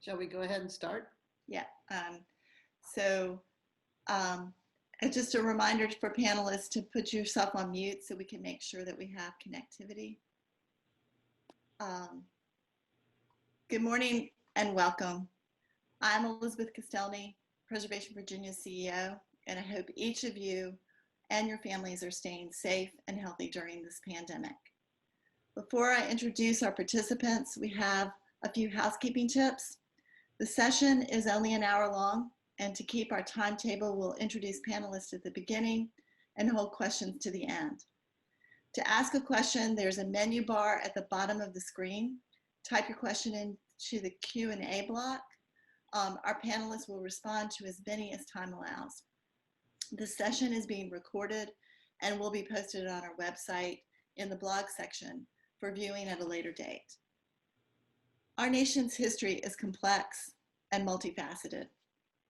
Shall we go ahead and start? Yeah. So just a reminder for panelists to put yourself on mute so we can make sure that we have connectivity. Good morning and welcome. I'm Elizabeth Kostelny, Preservation Virginia CEO, and I hope each of you and your families are staying safe and healthy during this pandemic. Before I introduce our participants, we have a few housekeeping tips. The session is only an hour long, and to keep our timetable, we'll introduce panelists at the beginning and hold questions to the end. To ask a question, there's a menu bar at the bottom of the screen. Type your question into the Q&A block. Our panelists will respond to as many as time allows. The session is being recorded and will be posted on our website in the blog section for viewing at a later date. Our nation's history is complex and multifaceted.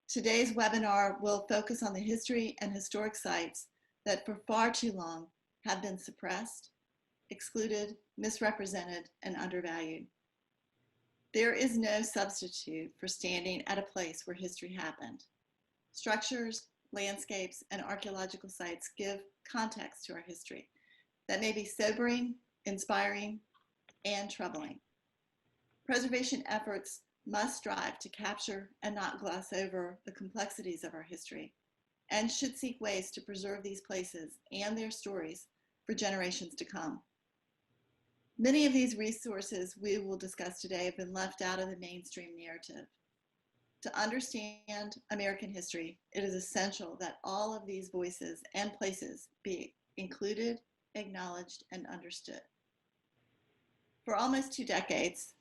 Today's webinar will focus on the history and historic sites that for far too long have been suppressed, excluded, misrepresented, and undervalued. There is no substitute for standing at a place where history happened. Structures, landscapes, and archaeological sites give context to our history that may be sobering, inspiring, and troubling. Preservation efforts must strive to capture and not gloss over the complexities of our history, and should seek ways to preserve these places and their stories for generations to come. Many of these resources we will discuss today have been left out of the mainstream narrative. To understand American history, it is essential that all of these voices and places be included, acknowledged, and understood. For almost 2 decades,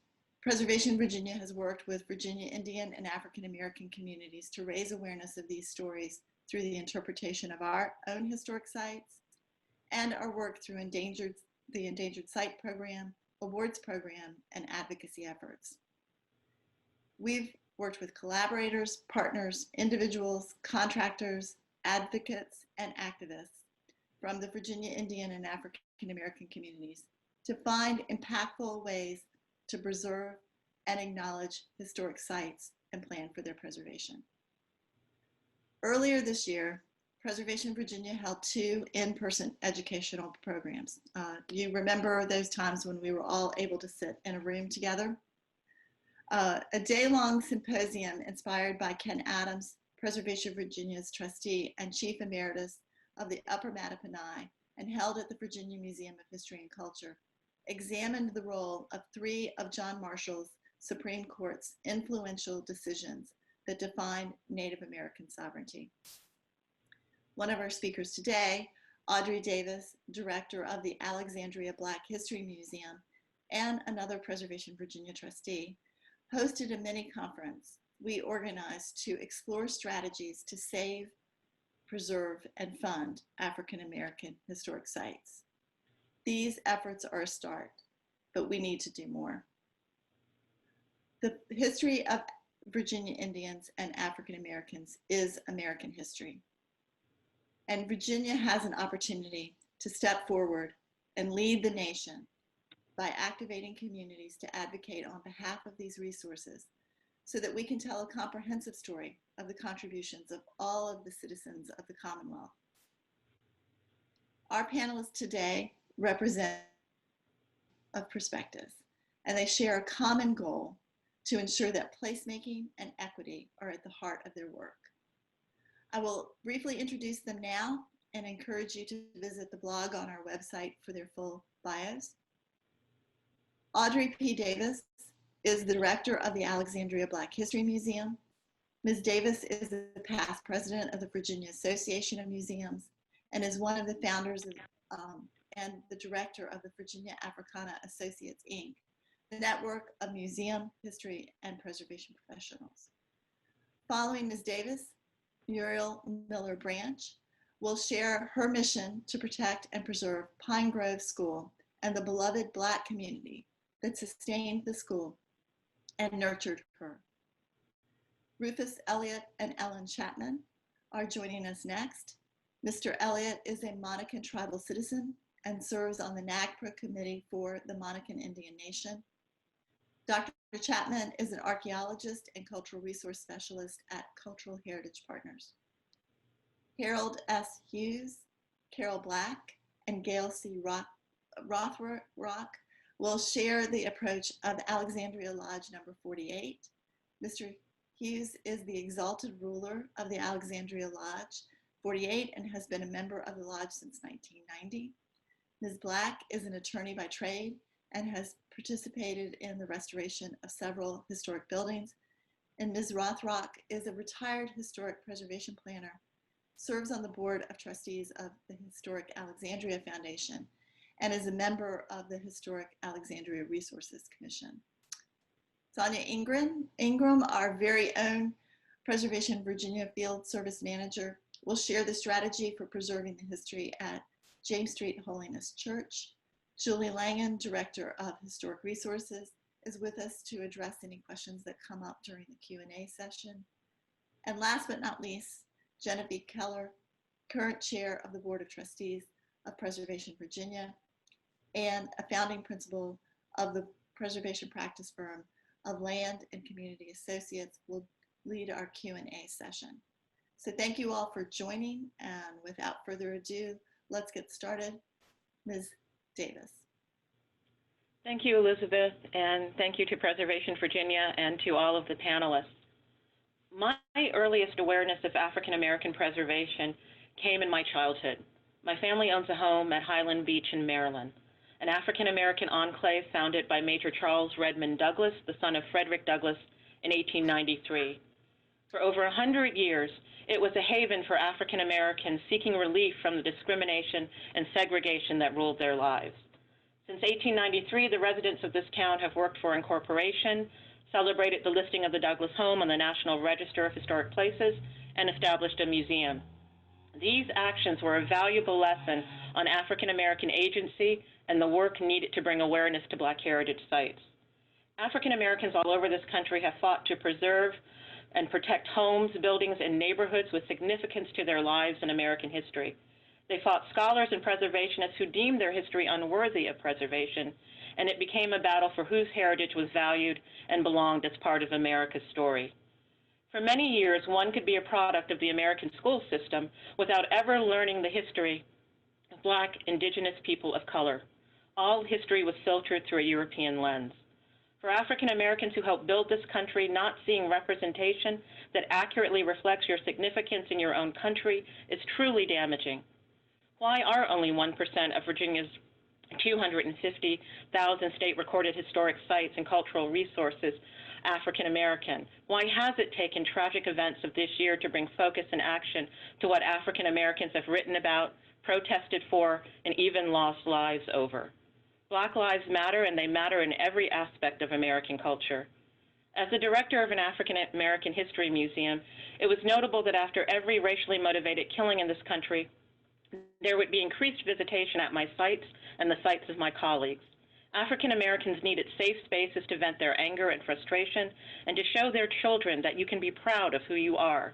Preservation Virginia has worked with Virginia Indian and African American communities to raise awareness of these stories through the interpretation of our own historic sites and our work through the Endangered Site Program, Awards Program, and advocacy efforts. We've worked with collaborators, partners, individuals, contractors, advocates, and activists from the Virginia Indian and African American communities to find impactful ways to preserve and acknowledge historic sites and plan for their preservation. Earlier this year, Preservation Virginia held 2 in-person educational programs. You remember those times when we were all able to sit in a room together? A day-long symposium inspired by Ken Adams, Preservation Virginia's trustee and chief emeritus of the Upper Mattaponi, and held at the Virginia Museum of History and Culture, examined the role of 3 of John Marshall's Supreme Court's influential decisions that defined Native American sovereignty. One of our speakers today, Audrey Davis, director of the Alexandria Black History Museum, and another Preservation Virginia trustee, hosted a mini conference we organized to explore strategies to save, preserve, and fund African American historic sites. These efforts are a start, but we need to do more. The history of Virginia Indians and African Americans is American history. And Virginia has an opportunity to step forward and lead the nation by activating communities to advocate on behalf of these resources so that we can tell a comprehensive story of the contributions of all of the citizens of the Commonwealth. Our panelists today represent of perspectives, and they share a common goal to ensure that placemaking and equity are at the heart of their work. I will briefly introduce them now and encourage you to visit the blog on our website for their full bios. Audrey P. Davis is the director of the Alexandria Black History Museum. Ms. Davis is the past president of the Virginia Association of Museums and is one of the founders of, and the director of the Virginia Africana Associates, Inc., the network of museum, history, and preservation professionals. Following Ms. Davis, Muriel Miller Branch will share her mission to protect and preserve Pine Grove School and the beloved Black community that sustained the school and nurtured her. Rufus, Elliot, and Ellen Chapman are joining us next. Mr. Elliot is a Monacan tribal citizen and serves on the NAGPRA committee for the Monacan Indian Nation. Dr. Chapman is an archaeologist and cultural resource specialist at Cultural Heritage Partners. Harold S. Hughes, Carol Black, and Gail C. Rothrock will share the approach of Alexandria Lodge number 48. Mr. Hughes is the exalted ruler of the Alexandria Lodge 48 and has been a member of the lodge since 1990. Ms. Black is an attorney by trade and has participated in the restoration of several historic buildings. And Ms. Rothrock is a retired historic preservation planner, serves on the board of trustees of the Historic Alexandria Foundation, and is a member of the Historic Alexandria Resources Commission. Sonia Ingram, our very own Preservation Virginia Field Service Manager, will share the strategy for preserving the history at James Street Holiness Church. Julie Langen, Director of Historic Resources, is with us to address any questions that come up during the Q&A session. And last but not least, Genevieve Keller, current Chair of the Board of Trustees of Preservation Virginia and a founding principal of the preservation practice firm of Land and Community Associates, will lead our Q&A session. So thank you all for joining, and without further ado, let's get started. Ms. Davis. Thank you, Elizabeth, and thank you to Preservation Virginia and to all of the panelists. My earliest awareness of African American preservation came in my childhood. My family owns a home at Highland Beach in Maryland, an African American enclave founded by Major Charles Redmond Douglas, the son of Frederick Douglass, in 1893. For over 100 years, it was a haven for African Americans seeking relief from the discrimination and segregation that ruled their lives. Since 1893, the residents of this town have worked for incorporation, celebrated the listing of the Douglass home on the National Register of Historic Places, and established a museum. These actions were a valuable lesson on African American agency and the work needed to bring awareness to Black heritage sites. African Americans all over this country have fought to preserve and protect homes, buildings, and neighborhoods with significance to their lives in American history. They fought scholars and preservationists who deemed their history unworthy of preservation, and it became a battle for whose heritage was valued and belonged as part of America's story. For many years, one could be a product of the American school system without ever learning the history of Black, Indigenous people of color. All history was filtered through a European lens. For African Americans who helped build this country, not seeing representation that accurately reflects your significance in your own country is truly damaging. Why are only 1% of Virginia's 250,000 state recorded historic sites and cultural resources African American? Why has it taken tragic events of this year to bring focus and action to what African Americans have written about, protested for, and even lost lives over? Black lives matter, and they matter in every aspect of American culture. As the director of an African American History Museum, it was notable that after every racially motivated killing in this country, there would be increased visitation at my sites and the sites of my colleagues. African Americans needed safe spaces to vent their anger and frustration and to show their children that you can be proud of who you are.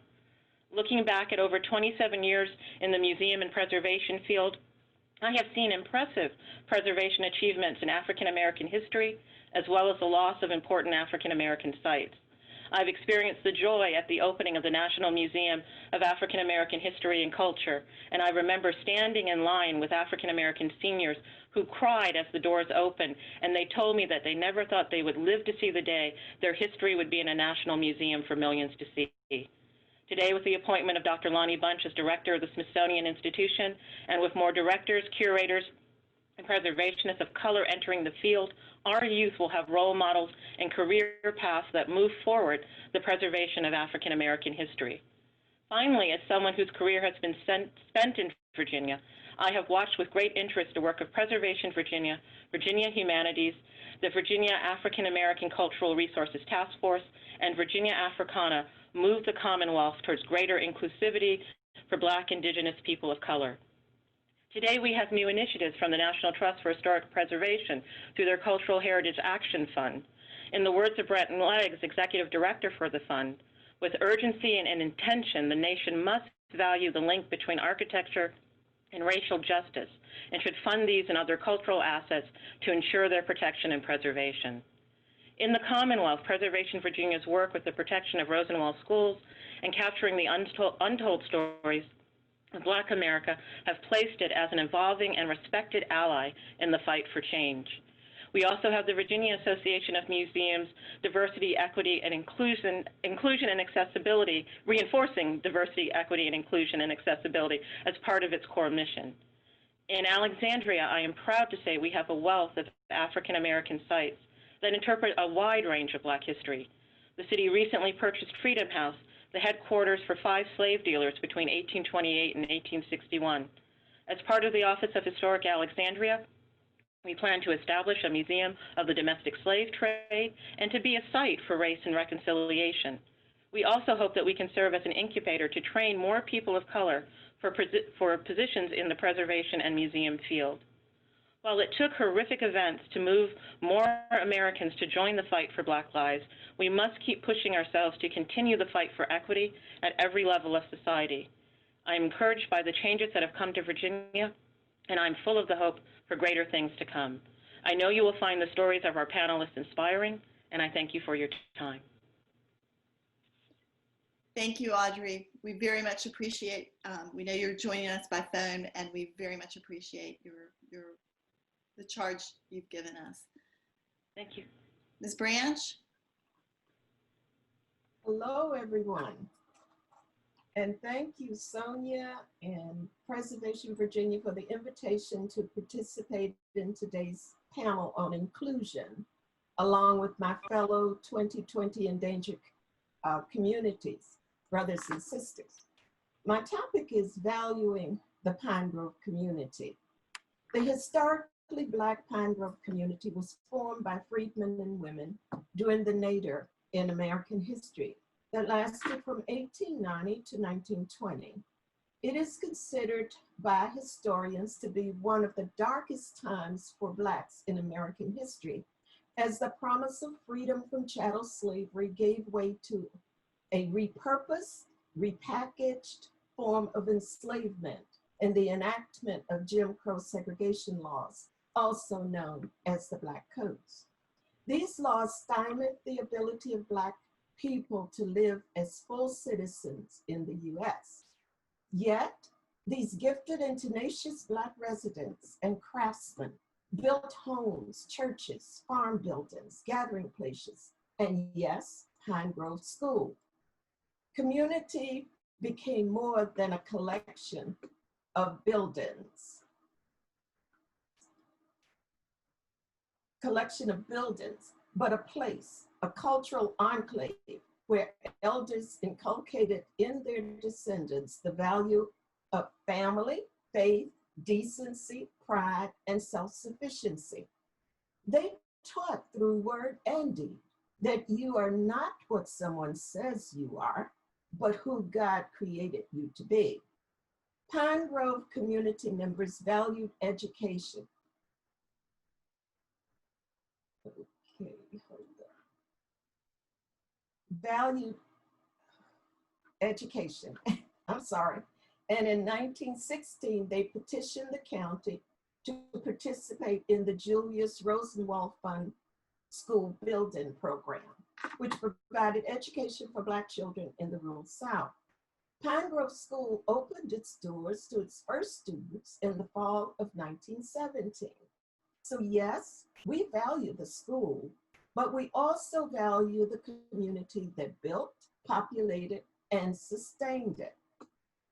Looking back at over 27 years in the museum and preservation field, I have seen impressive preservation achievements in African American history, as well as the loss of important African American sites. I've experienced the joy at the opening of the National Museum of African American History and Culture, and I remember standing in line with African American seniors who cried as the doors opened, and they told me that they never thought they would live to see the day their history would be in a national museum for millions to see. Today, with the appointment of Dr. Lonnie Bunch as director of the Smithsonian Institution, and with more directors, curators, and preservationists of color entering the field, our youth will have role models and career paths that move forward the preservation of African American history. Finally, as someone whose career has been spent in Virginia, I have watched with great interest the work of Preservation Virginia, Virginia Humanities, the Virginia African American Cultural Resources Task Force, and Virginia Africana move the Commonwealth towards greater inclusivity for Black, Indigenous people of color. Today, we have new initiatives from the National Trust for Historic Preservation through their Cultural Heritage Action Fund. In the words of Brenton Leggs, Executive Director for the fund, with urgency and intention, the nation must value the link between architecture and racial justice and should fund these and other cultural assets to ensure their protection and preservation. In the Commonwealth, Preservation Virginia's work with the protection of Rosenwald schools and capturing the untold stories of Black America have placed it as an evolving and respected ally in the fight for change. We also have the Virginia Association of Museums Diversity, Equity, and Inclusion and Accessibility, reinforcing diversity, equity, and inclusion and accessibility as part of its core mission. In Alexandria, I am proud to say we have a wealth of African American sites that interpret a wide range of Black history. The city recently purchased Freedom House, the headquarters for 5 slave dealers between 1828 and 1861. As part of the Office of Historic Alexandria, we plan to establish a museum of the domestic slave trade and to be a site for race and reconciliation. We also hope that we can serve as an incubator to train more people of color for positions in the preservation and museum field. While it took horrific events to move more Americans to join the fight for Black lives, we must keep pushing ourselves to continue the fight for equity at every level of society. I am encouraged by the changes that have come to Virginia, and I'm full of the hope for greater things to come. I know you will find the stories of our panelists inspiring, and I thank you for your time. Thank you, Audrey. We very much appreciate, we know you're joining us by phone, and we very much appreciate the charge you've given us. Thank you. Ms. Branch? Hello, everyone. And thank you, Sonia and Preservation Virginia, for the invitation to participate in today's panel on inclusion, along with my fellow 2020 Endangered communities, brothers and sisters. My topic is valuing the Pine Grove community. The historically Black Pine Grove community was formed by freedmen and women during the nadir in American history that lasted from 1890 to 1920. It is considered by historians to be one of the darkest times for Blacks in American history, as the promise of freedom from chattel slavery gave way to a repurposed, repackaged form of enslavement and the enactment of Jim Crow segregation laws, also known as the Black Codes. These laws stymied the ability of Black people to live as full citizens in the US. Yet, these gifted and tenacious Black residents and craftsmen built homes, churches, farm buildings, gathering places, and yes, Pine Grove School. Community became more than a collection of buildings. But a place, a cultural enclave where elders inculcated in their descendants the value of family, faith, decency, pride, and self-sufficiency. They taught through word and deed that you are not what someone says you are, but who God created you to be. Pine Grove community members valued education. Okay, hold on. Valued education, I'm sorry. And in 1916, they petitioned the county to participate in the Julius Rosenwald Fund school building program, which provided education for Black children in the rural South. Pine Grove School opened its doors to its first students in the fall of 1917. So yes, we value the school, but we also value the community that built, populated, and sustained it.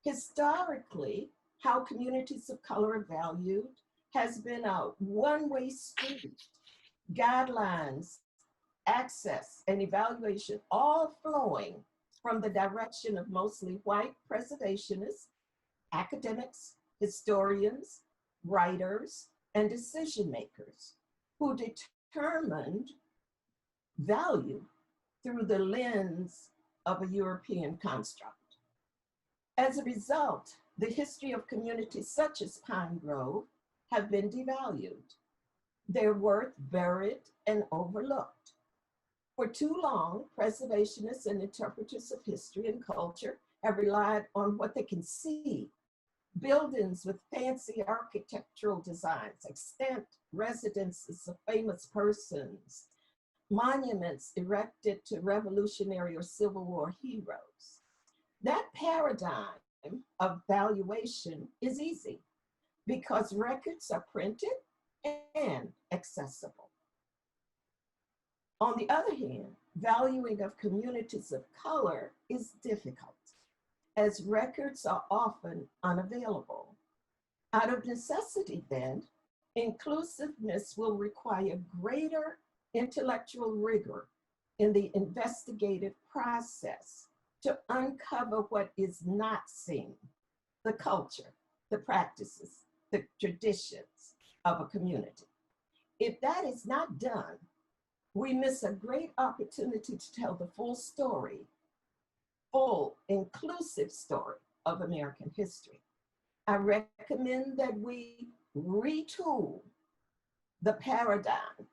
Historically, how communities of color are valued has been a one-way street. Guidelines, access, and evaluation all flowing from the direction of mostly white preservationists, academics, historians, writers, and decision makers who determined value through the lens of a European construct. As a result, the history of communities such as Pine Grove have been devalued, their worth buried and overlooked. For too long, preservationists and interpreters of history and culture have relied on what they can see: buildings with fancy architectural designs, extant residences of famous persons, monuments erected to Revolutionary or Civil War heroes. That paradigm of valuation is easy because records are printed and accessible. On the other hand, valuing of communities of color is difficult, as records are often unavailable. Out of necessity, then, inclusiveness will require greater intellectual rigor in the investigative process to uncover what is not seen, the culture, the practices, the traditions of a community. If that is not done, we miss a great opportunity to tell the full story, full, inclusive story of American history. I recommend that we retool the paradigm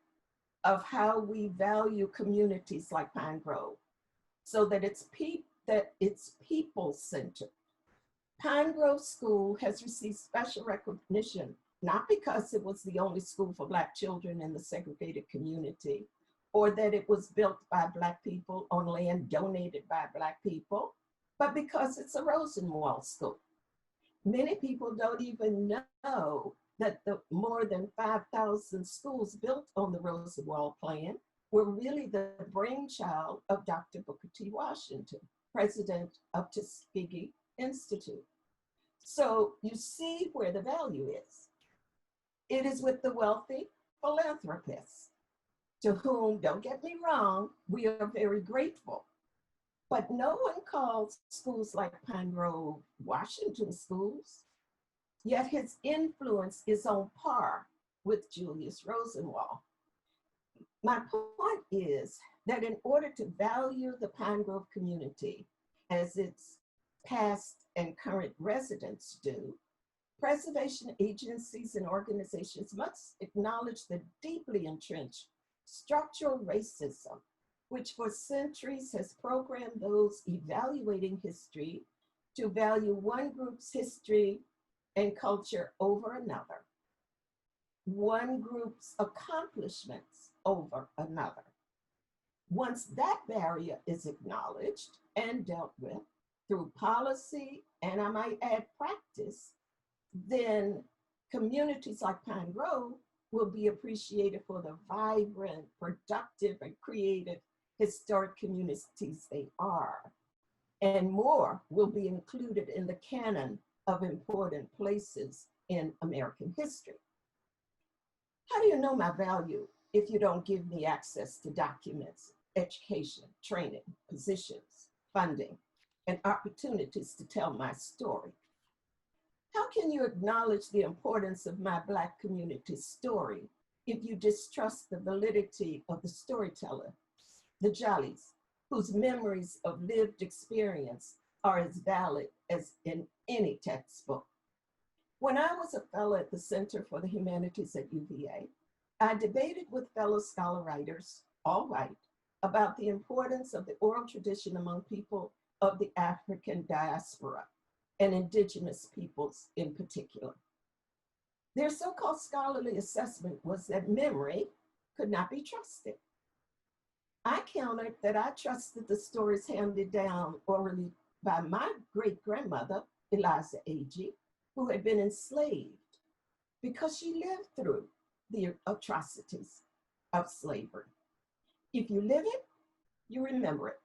of how we value communities like Pine Grove so that it's people-centered. Pine Grove School has received special recognition, not because it was the only school for Black children in the segregated community, or that it was built by Black people on land donated by Black people, but because it's a Rosenwald school. Many people don't even know that the more than 5,000 schools built on the Rosenwald plan were really the brainchild of Dr. Booker T. Washington, president of Tuskegee Institute. So you see where the value is. It is with the wealthy philanthropists, to whom, don't get me wrong, we are very grateful. But no one calls schools like Pine Grove Washington schools, yet his influence is on par with Julius Rosenwald. My point is that in order to value the Pine Grove community as its past and current residents do, preservation agencies and organizations must acknowledge the deeply entrenched structural racism, which for centuries has programmed those evaluating history to value one group's history and culture over another, one group's accomplishments over another. Once that barrier is acknowledged and dealt with through policy, and I might add practice, then communities like Pine Grove will be appreciated for the vibrant, productive, and creative historic communities they are. And more will be included in the canon of important places in American history. How do you know my value if you don't give me access to documents, education, training, positions, funding, and opportunities to tell my story? How can you acknowledge the importance of my Black community's story if you distrust the validity of the storyteller, the Jollies, whose memories of lived experience are as valid as in any textbook? When I was a fellow at the Center for the Humanities at UVA, I debated with fellow scholar writers, all white, about the importance of the oral tradition among people of the African diaspora and indigenous peoples in particular. Their so-called scholarly assessment was that memory could not be trusted. I countered that I trusted the stories handed down orally by my great-grandmother, Eliza Agee, who had been enslaved, because she lived through the atrocities of slavery. If you live it, you remember it.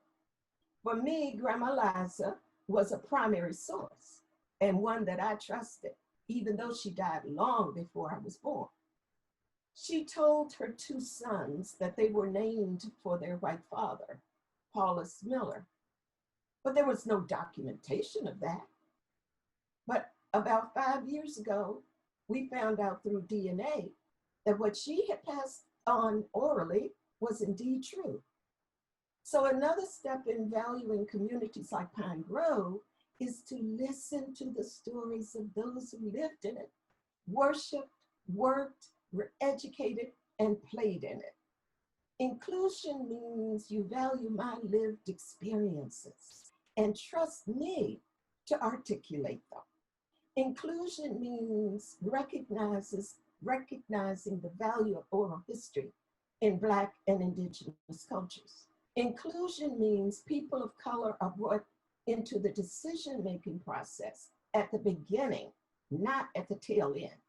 For me, Grandma Eliza was a primary source and one that I trusted, even though she died long before I was born. She told her two sons that they were named for their white father, Paulus Miller, but there was no documentation of that. But about 5 years ago, we found out through DNA that what she had passed on orally was indeed true. So another step in valuing communities like Pine Grove is to listen to the stories of those who lived in it, worshiped, worked, were educated, and played in it. Inclusion means you value my lived experiences and trust me to articulate them. Inclusion means recognizing the value of oral history in Black and Indigenous cultures. Inclusion means people of color are brought into the decision-making process at the beginning, not at the tail end.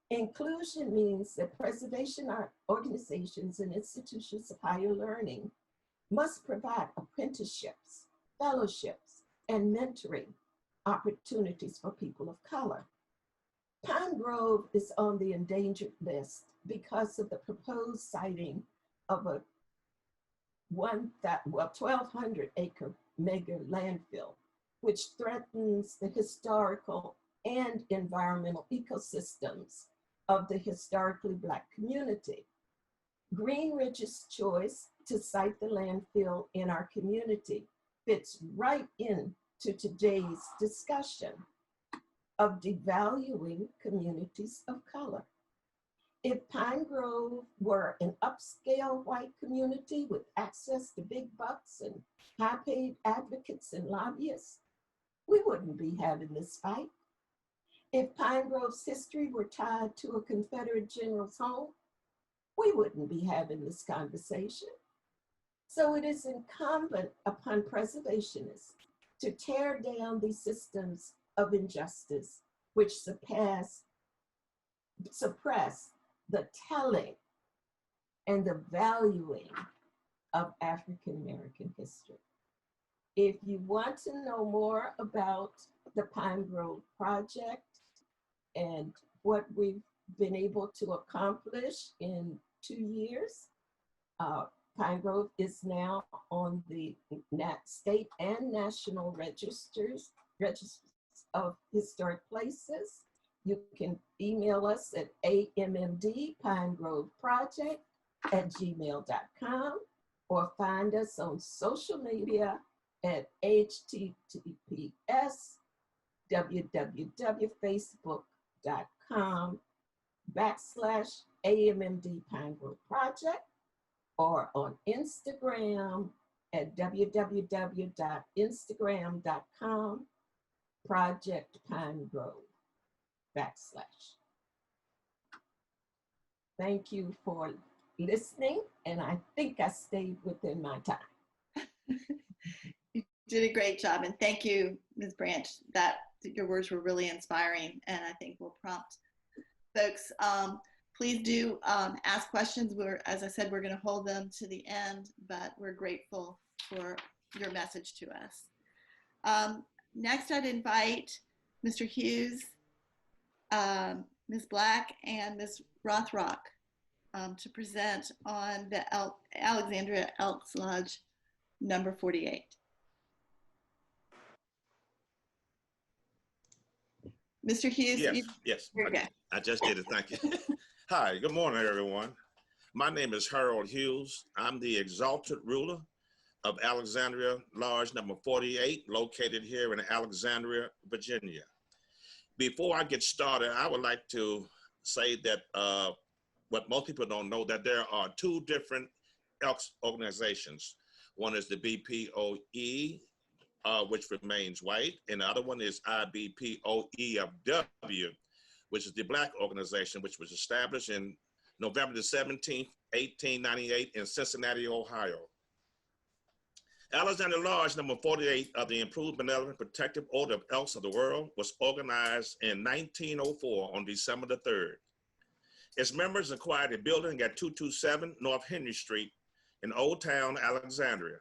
Inclusion means that preservation organizations and institutions of higher learning must provide apprenticeships, fellowships, and mentoring opportunities for people of color. Pine Grove is on the endangered list because of the proposed siting of a 1,200-acre mega landfill, which threatens the historical and environmental ecosystems of the historically Black community. Greenridge's choice to site the landfill in our community fits right into today's discussion of devaluing communities of color. If Pine Grove were an upscale white community with access to big bucks and high-paid advocates and lobbyists, we wouldn't be having this fight. If Pine Grove's history were tied to a Confederate general's home, we wouldn't be having this conversation. So it is incumbent upon preservationists to tear down these systems of injustice which suppress the telling and the valuing of African American history. If you want to know more about the Pine Grove Project and what we've been able to accomplish in 2 years, Pine Grove is now on the state and national registers of historic places. You can email us at ammdpinegroveproject@gmail.com or find us on social media at https://facebook.com/AMMD Pine Grove Project, or on Instagram at www.instagram.com/Project Pine Grove. Thank you for listening, and I think I stayed within my time. You did a great job, and thank you, Ms. Branch. Your words were really inspiring, and I think will prompt folks. Please do ask questions. As I said, we're going to hold them to the end, but we're grateful for your message to us. Next, I'd invite Mr. Hughes, Ms. Black, and Ms. Rothrock to present on the Alexandria Elks Lodge number 48. Mr. Hughes? Yes, I just did it, thank you. Hi, good morning, everyone. My name is Harold Hughes. I'm the exalted ruler of Alexandria Lodge number 48, located here in Alexandria, Virginia. Before I get started, I would like to say that what most people don't know, that there are two different Elks organizations. One is the BPOE, which remains white, and the other one is IBPOEFW, which is the Black organization, which was established in November the 17th, 1898 in Cincinnati, Ohio. Alexandria Lodge number 48 of the Improved Benevolent Protective Order of Elks of the World was organized in 1904 on December the 3rd. Its members acquired a building at 227 North Henry Street in Old Town, Alexandria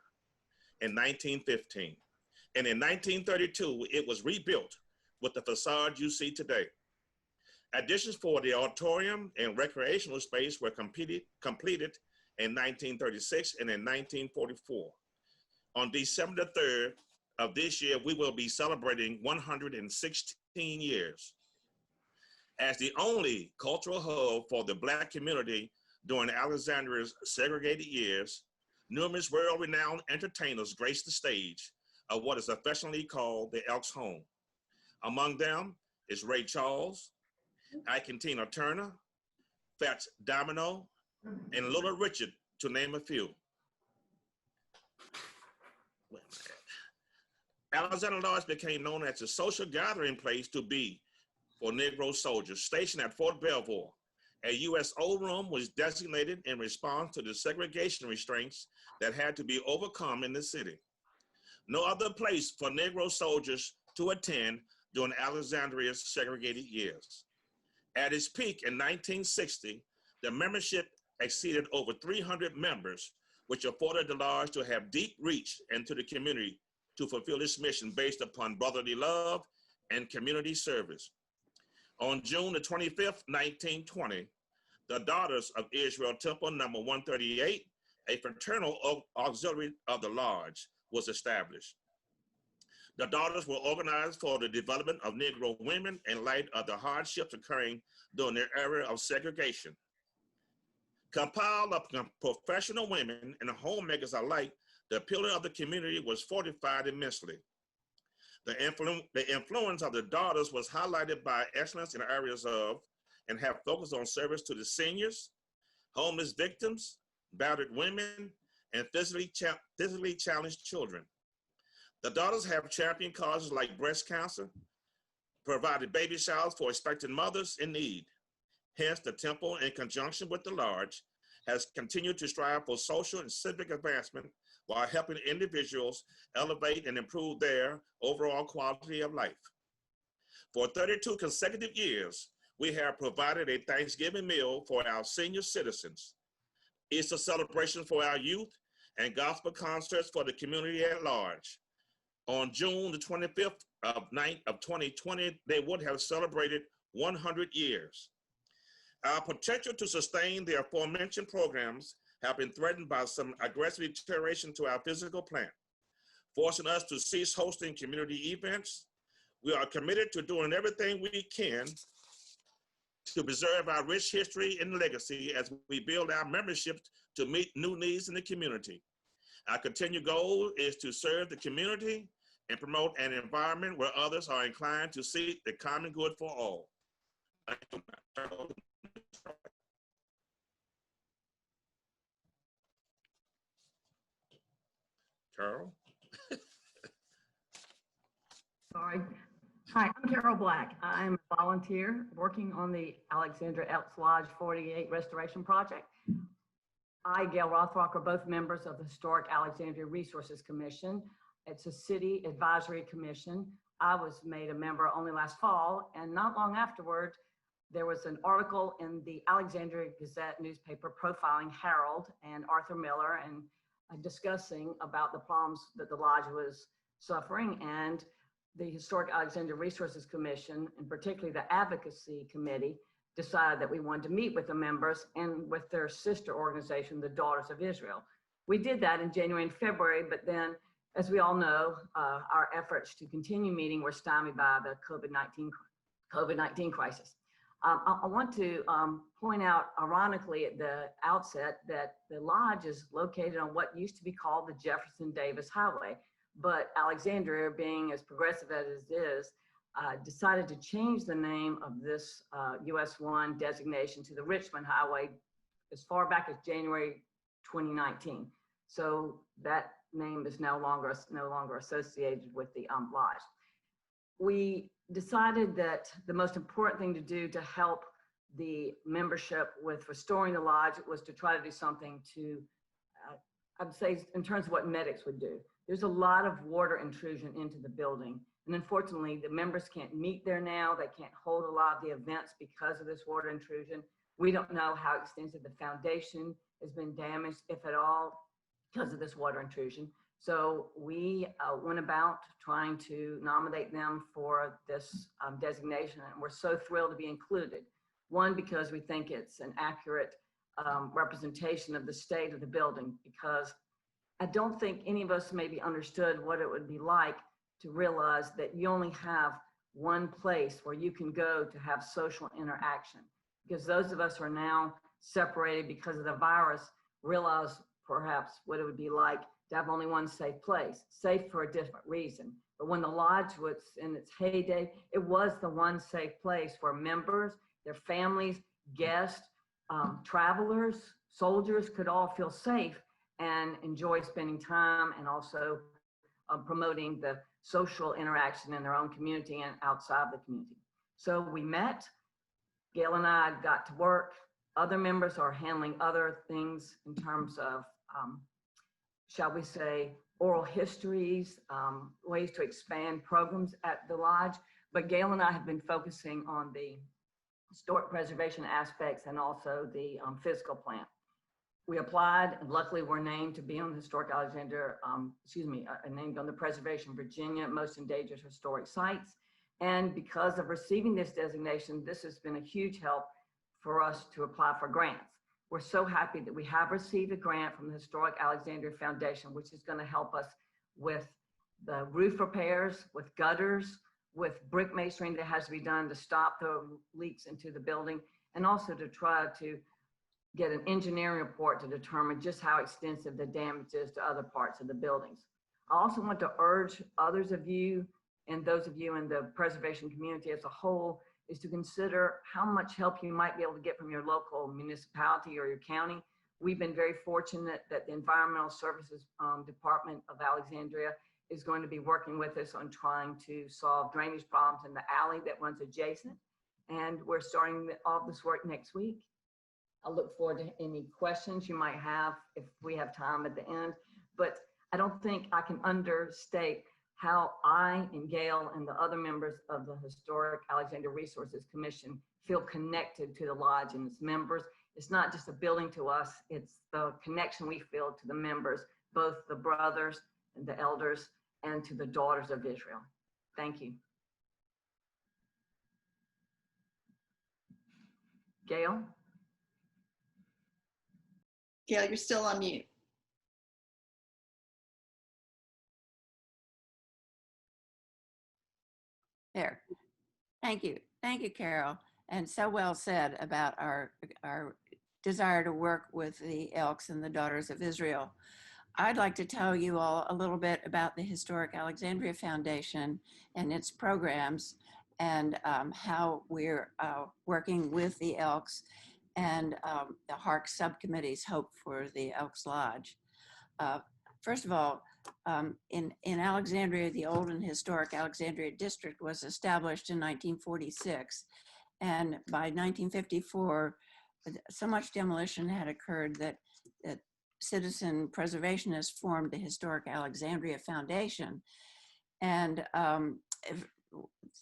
in 1915. And in 1932, it was rebuilt with the facade you see today. Additions for the auditorium and recreational space were completed in 1936 and in 1944. On December the 3rd of this year, we will be celebrating 116 years. As the only cultural hub for the Black community during Alexandria's segregated years, numerous world-renowned entertainers graced the stage of what is affectionately called the Elks home. Among them is Ray Charles, Ike and Tina Turner, Fats Domino, and Little Richard, to name a few. Alexandria Lodge became known as a social gathering place to be for Negro soldiers stationed at Fort Belvoir A USO room was designated in response to the segregation restraints that had to be overcome in the city. No other place for Negro soldiers to attend during Alexandria's segregated years. At its peak in 1960, the membership exceeded over 300 members, which afforded the lodge to have deep reach into the community to fulfill its mission based upon brotherly love and community service. On June the 25th, 1920, the Daughters of Israel Temple number 138, a fraternal auxiliary of the lodge, was established. The Daughters were organized for the development of Negro women in light of the hardships occurring during their era of segregation. Compiled of professional women and homemakers alike, the pillar of the community was fortified immensely. The influence of the Daughters was highlighted by excellence in areas of and have focused on service to the seniors, homeless victims, battered women, and physically challenged children. The Daughters have championed causes like breast cancer, provided baby showers for expectant mothers in need. Hence, the temple, in conjunction with the lodge, has continued to strive for social and civic advancement while helping individuals elevate and improve their overall quality of life. For 32 consecutive years, we have provided a Thanksgiving meal for our senior citizens, Easter celebrations for our youth, and gospel concerts for the community at large. On June the 25th of 2020, they would have celebrated 100 years. Our potential to sustain the aforementioned programs have been threatened by some aggressive deterioration to our physical plant, forcing us to cease hosting community events. We are committed to doing everything we can to preserve our rich history and legacy as we build our membership to meet new needs in the community. Our continued goal is to serve the community and promote an environment where others are inclined to seek the common good for all. Carol? Sorry. Hi, I'm Carol Black. I'm a volunteer working on the Alexandria Elks Lodge 48 Restoration Project. I, Gail Rothrock, are both members of the Historic Alexandria Resources Commission. It's a city advisory commission. I was made a member only last fall, and not long afterward, there was an article in the Alexandria Gazette newspaper profiling Harold and Arthur Miller and discussing about the problems that the lodge was suffering. And the Historic Alexandria Resources Commission, and particularly the Advocacy Committee, decided that we wanted to meet with the members and with their sister organization, the Daughters of Israel. We did that in January and February, but then, as we all know, our efforts to continue meeting were stymied by the COVID-19 crisis. I want to point out, ironically, at the outset, that the lodge is located on what used to be called the Jefferson Davis Highway, but Alexandria, being as progressive as it is, decided to change the name of this US 1 designation to the Richmond Highway as far back as January 2019. So that name is no longer associated with the lodge. We decided that the most important thing to do to help the membership with restoring the lodge was to try to do something to, I'd say, in terms of what medics would do. There's a lot of water intrusion into the building. And unfortunately, the members can't meet there now. They can't hold a lot of the events because of this water intrusion. We don't know how extensive the foundation has been damaged, if at all, because of this water intrusion. So we went about trying to nominate them for this designation, and we're so thrilled to be included. One, because we think it's an accurate representation of the state of the building, because I don't think any of us maybe understood what it would be like to realize that you only have one place where you can go to have social interaction. Because those of us who are now separated because of the virus realize perhaps what it would be like to have only one safe place, safe for a different reason. But when the lodge was in its heyday, it was the one safe place where members, their families, guests, travelers, soldiers could all feel safe and enjoy spending time, and also promoting the social interaction in their own community and outside the community. So we met, Gail and I got to work, Other members are handling other things in terms of, shall we say, oral histories, ways to expand programs at the lodge. But Gail and I have been focusing on the historic preservation aspects and also the physical plan. We applied and luckily were named to be on the Historic Alexandria, named on the Preservation Virginia Most Endangered Historic Sites. And because of receiving this designation, this has been a huge help for us to apply for grants. We're so happy that we have received a grant from the Historic Alexandria Foundation, which is going to help us with the roof repairs, with gutters, with brick masonry that has to be done to stop the leaks into the building, and also to try to get an engineering report to determine just how extensive the damage is to other parts of the buildings. I also want to urge others of you and those of you in the preservation community as a whole is to consider how much help you might be able to get from your local municipality or your county. We've been very fortunate that the Environmental Services Department of Alexandria is going to be working with us on trying to solve drainage problems in the alley that runs adjacent. And we're starting all this work next week. I look forward to any questions you might have if we have time at the end. But I don't think I can understate how I and Gail and the other members of the Historic Alexandria Resources Commission feel connected to the lodge and its members. It's not just a building to us, it's the connection we feel to the members, both the brothers and the elders and to the daughters of Israel. Thank you. Gail? Gail, you're still on mute. There. Thank you. Thank you, Carol. And so well said about our desire to work with the Elks and the Daughters of Israel. I'd like to tell you all a little bit about the Historic Alexandria Foundation and its programs and how we're working with the Elks and the HARC subcommittee's hope for the Elks Lodge. First of all, in Alexandria, the old and historic Alexandria district was established in 1946. And by 1954, so much demolition had occurred that citizen preservationists formed the Historic Alexandria Foundation. And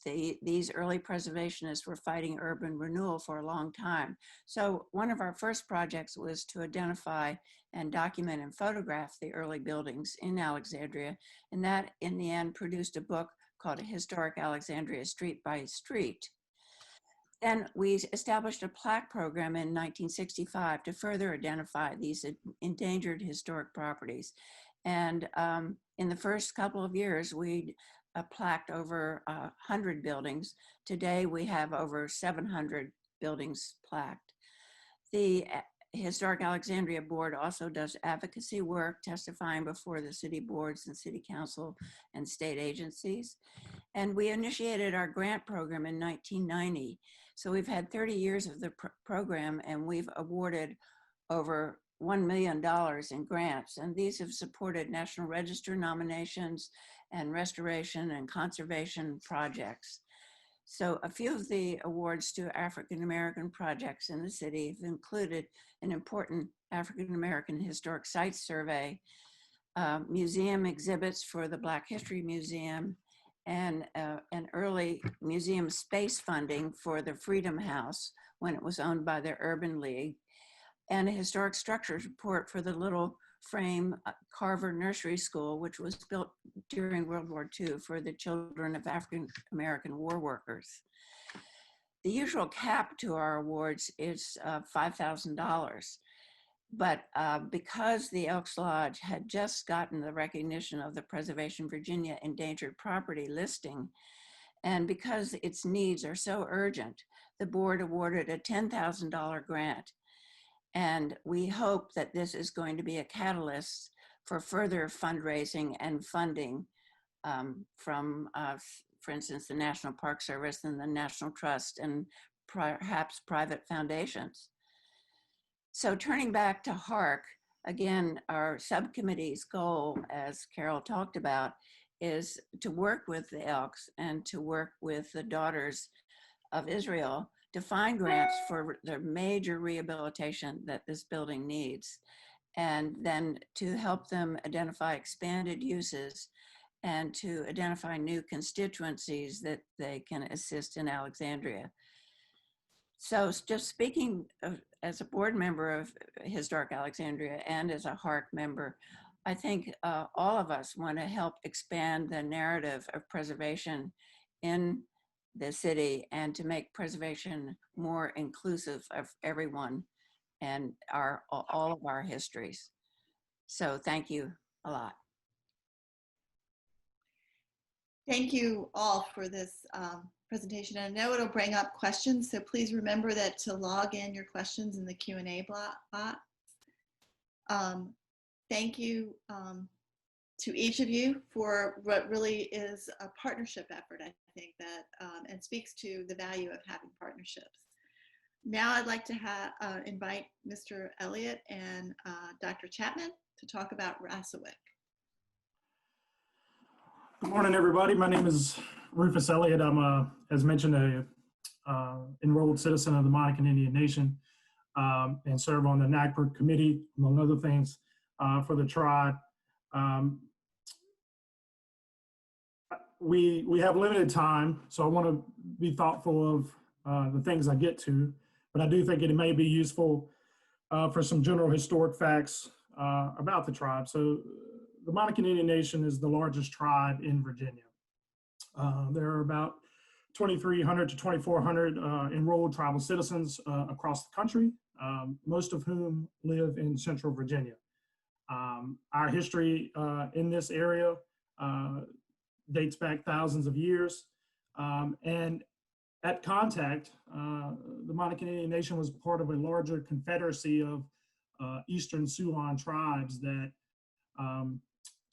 these early preservationists were fighting urban renewal for a long time. So one of our first projects was to identify and document and photograph the early buildings in Alexandria. And that, in the end, produced a book called Historic Alexandria Street by Street. Then we established a plaque program in 1965 to further identify these endangered historic properties. And in the first couple of years, we plaqued over 100 buildings. Today, we have over 700 buildings plaqued. The Historic Alexandria Board also does advocacy work, testifying before the city boards and city council and state agencies. And we initiated our grant program in 1990. So we've had 30 years of the program, and we've awarded over $1 million in grants. And these have supported National Register nominations and restoration and conservation projects. So a few of the awards to African-American projects in the city have included an important African-American historic sites survey, museum exhibits for the Black History Museum, and an early museum space funding for the Freedom House when it was owned by the Urban League, and a historic structures report for the Little Frame Carver Nursery School, which was built during World War II for the children of African-American war workers. The usual cap to our awards is $5,000. But because the Elks Lodge had just gotten the recognition of the Preservation Virginia Endangered Property listing, and because its needs are so urgent, the board awarded a $10,000 grant. And we hope that this is going to be a catalyst for further fundraising and funding from, for instance, the National Park Service and the National Trust and perhaps private foundations. So turning back to HARC, again, our subcommittee's goal, as Carol talked about, is to work with the Elks and to work with the Daughters of Israel to find grants for the major rehabilitation that this building needs, and then to help them identify expanded uses and to identify new constituencies that they can assist in Alexandria. So just speaking as a board member of Historic Alexandria and as a HARC member, I think all of us want to help expand the narrative of preservation in the city and to make preservation more inclusive of everyone and all of our histories. So thank you a lot. Thank you all for this presentation. I know it'll bring up questions, so please remember that to log in your questions in the Q&A box. Thank you to each of you for what really is a partnership effort, I think, that and speaks to the value of having partnerships. Now I'd like to invite Mr. Elliot and Dr. Chapman to talk about Rassawek. Good morning, everybody. My name is Rufus Elliot. I'm, as mentioned, a enrolled citizen of the Monacan Indian Nation and serve on the NAGPR committee, among other things, for the tribe. We have limited time, so I want to be thoughtful of the things I get to, but I do think it may be useful for some general historic facts about the tribe. So the Monacan Indian Nation is the largest tribe in Virginia. There are about 2,300 to 2,400 enrolled tribal citizens across the country, most of whom live in Central Virginia. Our history in this area dates back thousands of years. And at contact, the Monacan Indian Nation was part of a larger confederacy of Eastern Siouan tribes that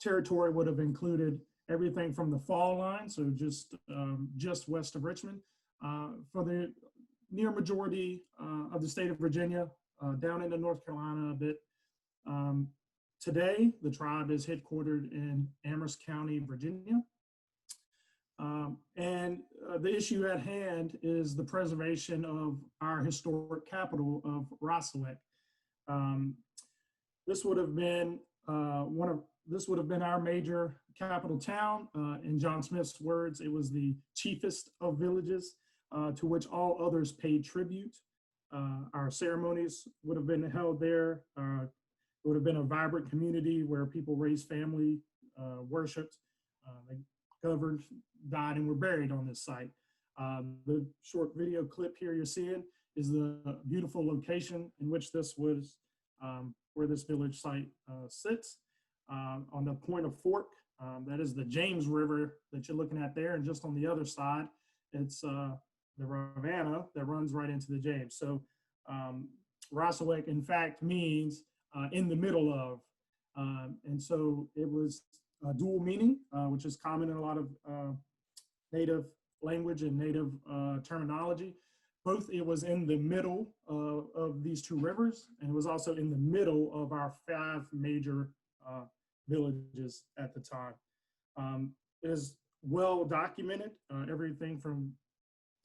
territory would have included everything from the Fall Line, so just west of Richmond, for the near majority of the state of Virginia, down into North Carolina a bit. Today, the tribe is headquartered in Amherst County, Virginia. And the issue at hand is the preservation of our historic capital of Rossowick. This would have been our major capital town. In John Smith's words, it was the chiefest of villages to which all others paid tribute. Our ceremonies would have been held there. It would have been a vibrant community where people raised family, worshiped, they governed, died, and were buried on this site. The short video clip here you're seeing is the beautiful location in which this was, where this village site sits. On the point of fork, that is the James River that you're looking at there, and just on the other side, it's the Ravanna that runs right into the James. So Rassawek, in fact, means in the middle of, and so it was a dual meaning, which is common in a lot of native language and native terminology. Both it was in the middle of these two rivers, and it was also in the middle of our 5 major villages at the time. It is well documented, everything from,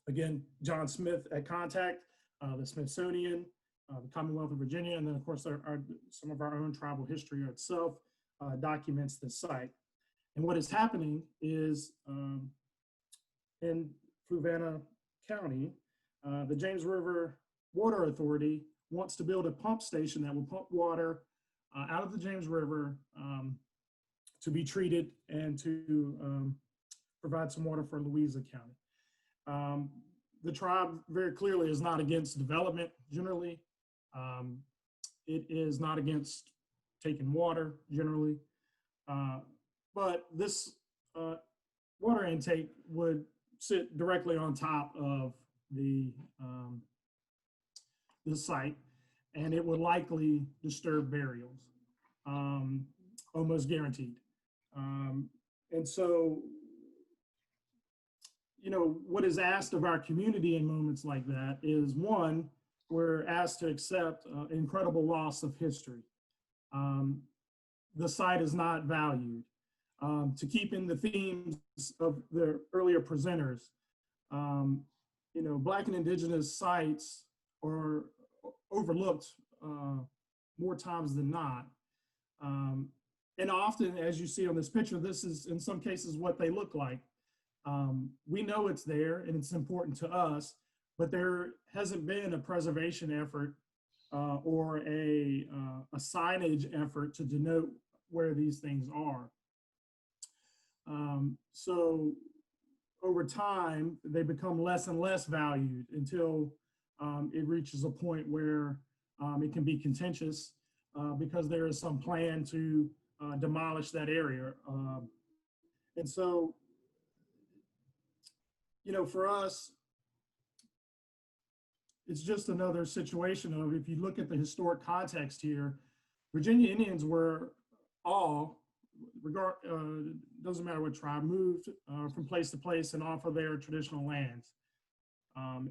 again, John Smith at contact, the Smithsonian, the Commonwealth of Virginia, and then of course some of our own tribal history itself documents the site. And what is happening is in Fluvanna County, the James River Water Authority wants to build a pump station that will pump water out of the James River to be treated and to provide some water for Louisa County. The tribe very clearly is not against development generally. It is not against taking water generally, but this water intake would sit directly on top of the site, and it would likely disturb burials, almost guaranteed. And so, you know, what is asked of our community in moments like that is, one, we're asked to accept incredible loss of history. The site is not valued. To keep in the themes of the earlier presenters, Black and Indigenous sites are overlooked more times than not. And often, as you see on this picture, this is in some cases what they look like. We know it's there and it's important to us, but there hasn't been a preservation effort or a signage effort to denote where these things are. So over time, they become less and less valued until it reaches a point where it can be contentious because there is some plan to demolish that area. And so, for us, it's just another situation of, if you look at the historic context here, Virginia Indians were all, doesn't matter what tribe, moved from place to place and off of their traditional lands.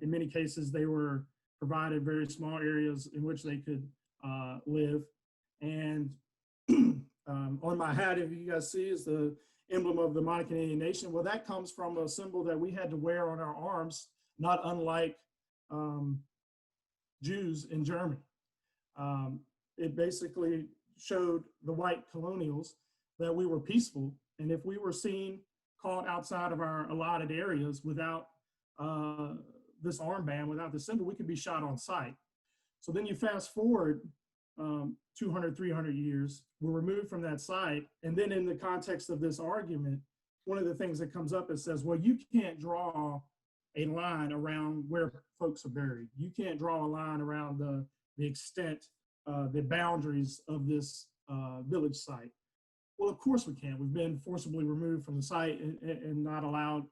In many cases, they were provided very small areas in which they could live. And on my hat, if you guys see, is the emblem of the Monacan Indian Nation. Well, that comes from a symbol that we had to wear on our arms, not unlike Jews in Germany. It basically showed the white colonials that we were peaceful, and if we were seen caught outside of our allotted areas without this armband, without the symbol, we could be shot on sight. So then you fast forward 200, 300 years, we're removed from that site, and then in the context of this argument, one of the things that comes up, it says, well, you can't draw a line around where folks are buried. You can't draw a line around the extent, the boundaries of this village site. Well, of course we can. We've been forcibly removed from the site and not allowed.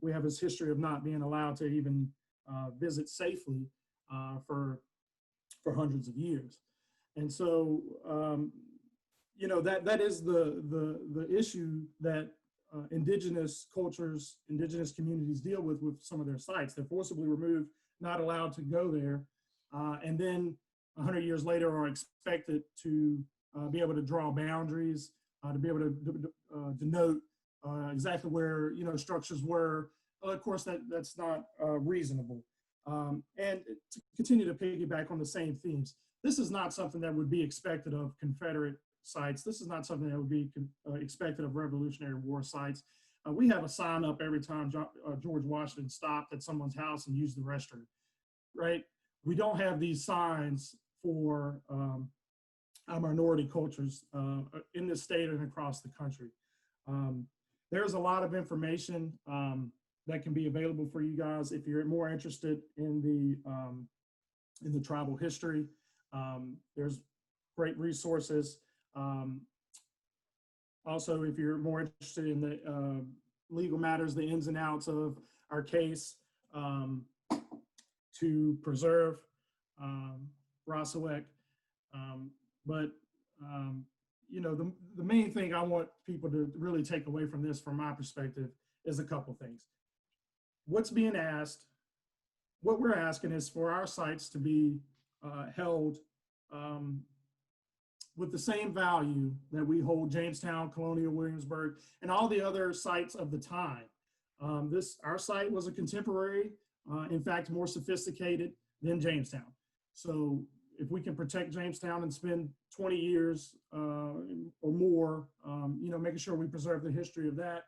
We have this history of not being allowed to even visit safely for hundreds of years. And so, that is the issue that indigenous cultures, indigenous communities deal with some of their sites. They're forcibly removed, not allowed to go there, and then 100 years later are expected to be able to draw boundaries, to be able to denote exactly where structures were. Of course, that's not reasonable. And to continue to piggyback on the same themes, this is not something that would be expected of Confederate sites. This is not something that would be expected of Revolutionary War sites. We have a sign up every time George Washington stopped at someone's house and used the restroom, right? We don't have these signs for our minority cultures in this state and across the country. There's a lot of information that can be available for you guys if you're more interested in the tribal history. There's great resources. Also, if you're more interested in the legal matters, the ins and outs of our case to preserve Rossowick. The main thing I want people to really take away from this, from my perspective, is a couple things. What's being asked, what we're asking is for our sites to be held with the same value that we hold Jamestown, Colonial Williamsburg, and all the other sites of the time. Our site was a contemporary, in fact, more sophisticated than Jamestown. So if we can protect Jamestown and spend 20 years or more, making sure we preserve the history of that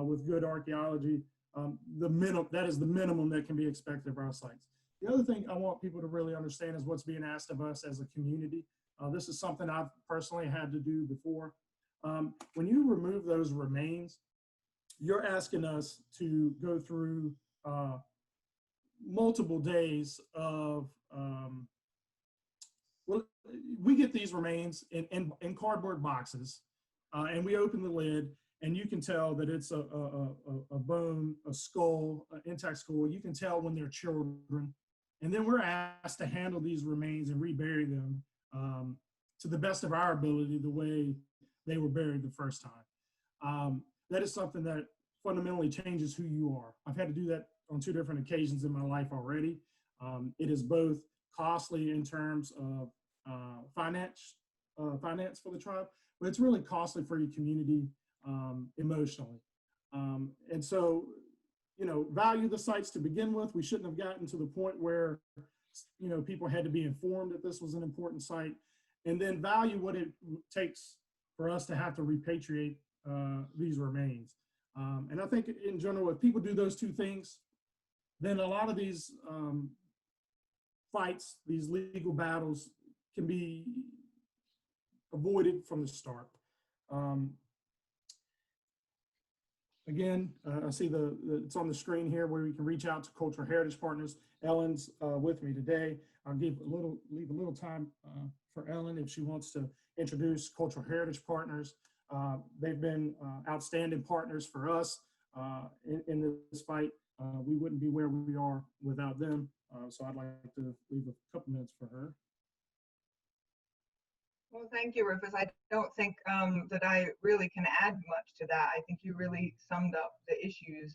with good archaeology, that is the minimum that can be expected of our sites. The other thing I want people to really understand is what's being asked of us as a community. This is something I've personally had to do before. When you remove those remains, you're asking us to go through multiple days of, we get these remains in cardboard boxes, and we open the lid, and you can tell that it's a bone, a skull, an intact skull. You can tell when they're children. And then we're asked to handle these remains and rebury them to the best of our ability, the way they were buried the first time. That is something that fundamentally changes who you are. I've had to do that on 2 different occasions in my life already. It is both costly in terms of finance for the tribe, but it's really costly for your community emotionally. And so value the sites to begin with. We shouldn't have gotten to the point where, people had to be informed that this was an important site, and then value what it takes for us to have to repatriate these remains. And I think in general, if people do those two things, then a lot of these fights, these legal battles can be avoided from the start. Again, I see it's on the screen here where we can reach out to cultural heritage partners. Ellen's with me today. I'll leave a little time for Ellen if she wants to introduce cultural heritage partners. They've been outstanding partners for us in this fight. We wouldn't be where we are without them. So I'd like to leave a couple minutes for her. Well, thank you, Rufus. I don't think that I really can add much to that. I think you really summed up the issues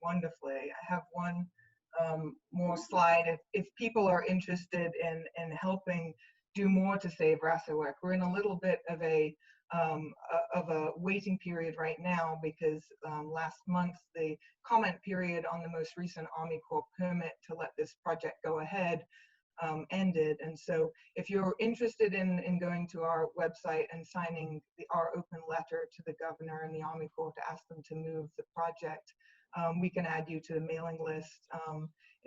wonderfully. I have one more slide. If people are interested in helping do more to save Rassawek, we're in a little bit of a waiting period right now because last month the comment period on the most recent Army Corps permit to let this project go ahead ended. And so if you're interested in going to our website and signing our open letter to the governor and the Army Corps to ask them to move the project, we can add you to the mailing list,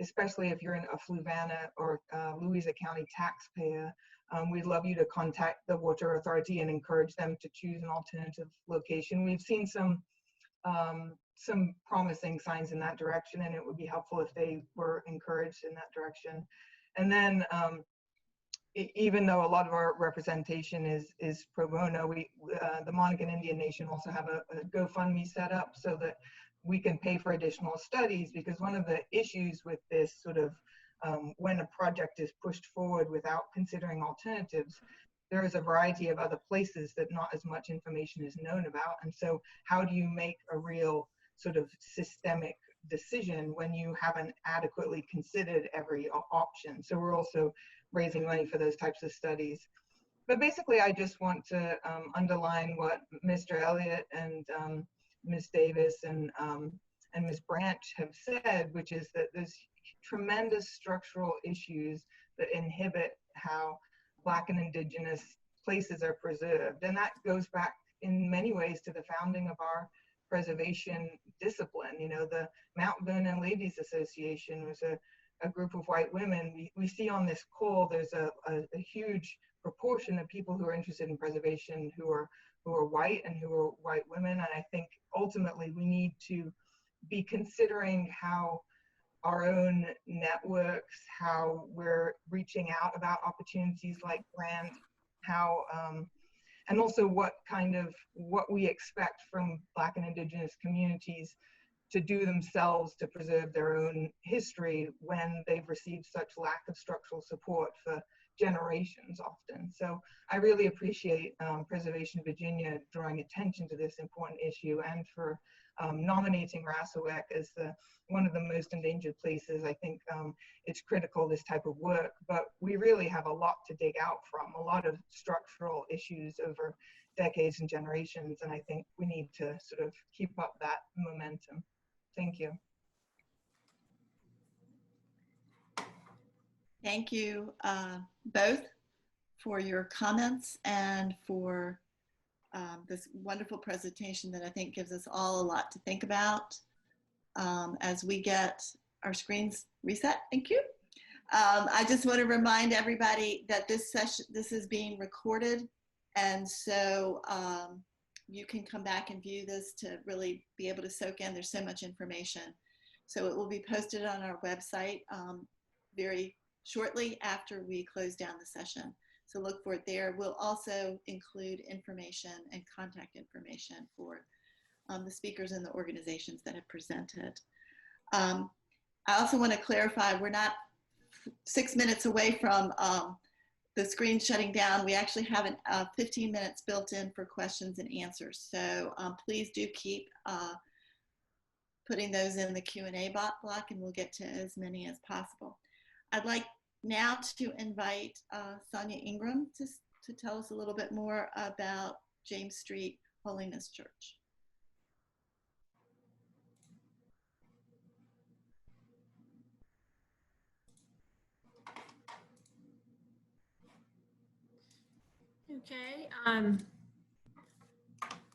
especially if you're in a Fluvanna or Louisa County taxpayer. We'd love you to contact the Water Authority and encourage them to choose an alternative location. We've seen some promising signs in that direction, and it would be helpful if they were encouraged in that direction. And then even though a lot of our representation is pro bono, the Monacan Indian Nation also have a GoFundMe set up so that we can pay for additional studies, because one of the issues with this sort of when a project is pushed forward without considering alternatives, there is a variety of other places that not as much information is known about. And so how do you make a real sort of systemic decision when you haven't adequately considered every option? So we're also raising money for those types of studies. But basically, I just want to underline what Mr. Elliot and Ms. Davis and Ms. Branch have said, which is that there's tremendous structural issues that inhibit how Black and Indigenous places are preserved. And that goes back in many ways to the founding of our preservation discipline. The Mount Vernon Ladies Association was a group of white women. We see on this call there's a huge proportion of people who are interested in preservation who are white and who are white women. And I think ultimately we need to be considering how our own networks, how we're reaching out about opportunities like grant, how and also what we expect from Black and Indigenous communities to do themselves to preserve their own history when they've received such lack of structural support for generations often. So I really appreciate Preservation Virginia drawing attention to this important issue and for nominating Rassawek as one of the most endangered places. I think it's critical, this type of work, but we really have a lot to dig out from, a lot of structural issues over decades and generations, and I think we need to sort of keep up that momentum. Thank you. Thank you both for your comments and for this wonderful presentation that I think gives us all a lot to think about as we get our screens reset. Thank you. I just want to remind everybody that this is being recorded, and so you can come back and view this to really be able to soak in. There's so much information. So it will be posted on our website very shortly after we close down the session. So look for it there. We'll also include information and contact information for the speakers and the organizations that have presented. I also want to clarify, we're not 6 minutes away from the screen shutting down. We actually have 15 minutes built in for questions and answers. So please do keep putting those in the Q&A block, and we'll get to as many as possible. I'd like now to invite Sonia Ingram to tell us a little bit more about James Street Holiness Church. Okay.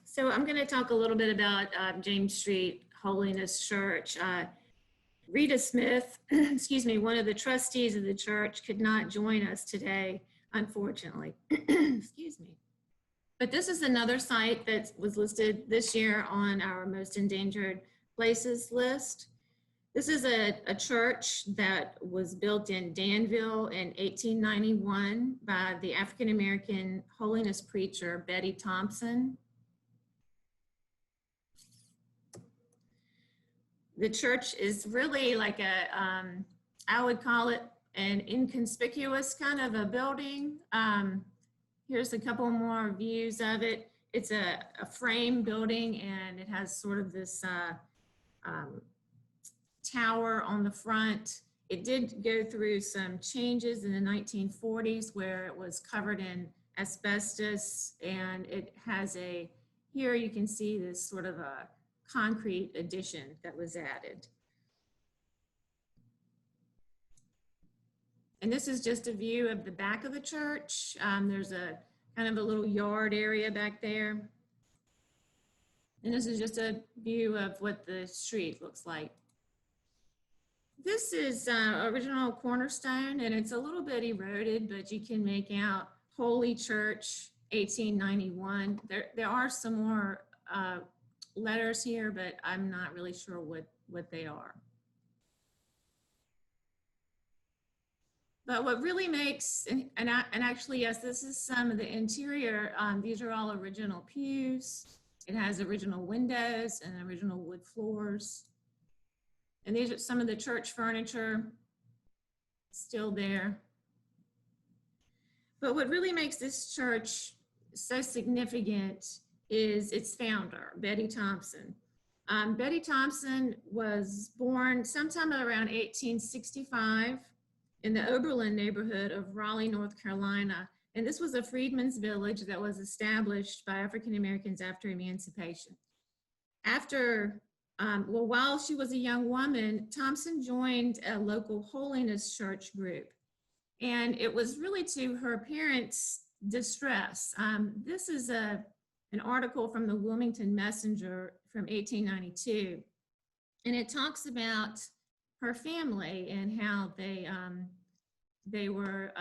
So I'm going to talk a little bit about James Street Holiness Church. Rita Smith, excuse me, one of the trustees of the church, could not join us today, unfortunately. Excuse me. But this is another site that was listed this year on our most endangered places list. This is a church that was built in Danville in 1891 by the African-American holiness preacher, Betty Thompson. The church is really like I would call it an inconspicuous kind of a building. Here's a couple more views of it. It's a frame building, and it has sort of this tower on the front. It did go through some changes in the 1940s where it was covered in asbestos, and it has here you can see this sort of a concrete addition that was added. And this is just a view of the back of the church. There's a kind of a little yard area back there. And this is just a view of what the street looks like. This is original cornerstone, and it's a little bit eroded, but you can make out Holy Church 1891. There are some more letters here, but I'm not really sure what they are. But what really makes, and actually, yes, this is some of the interior. These are all original pews. It has original windows and original wood floors. And these are some of the church furniture still there. But what really makes this church so significant is its founder, Betty Thompson. Betty Thompson was born sometime around 1865 in the Oberlin neighborhood of Raleigh, North Carolina. And this was a freedmen's village that was established by African Americans after emancipation. While she was a young woman, Thompson joined a local holiness church group. And it was really to her parents' distress. This is an article from the Wilmington Messenger from 1892. And it talks about her family and how they were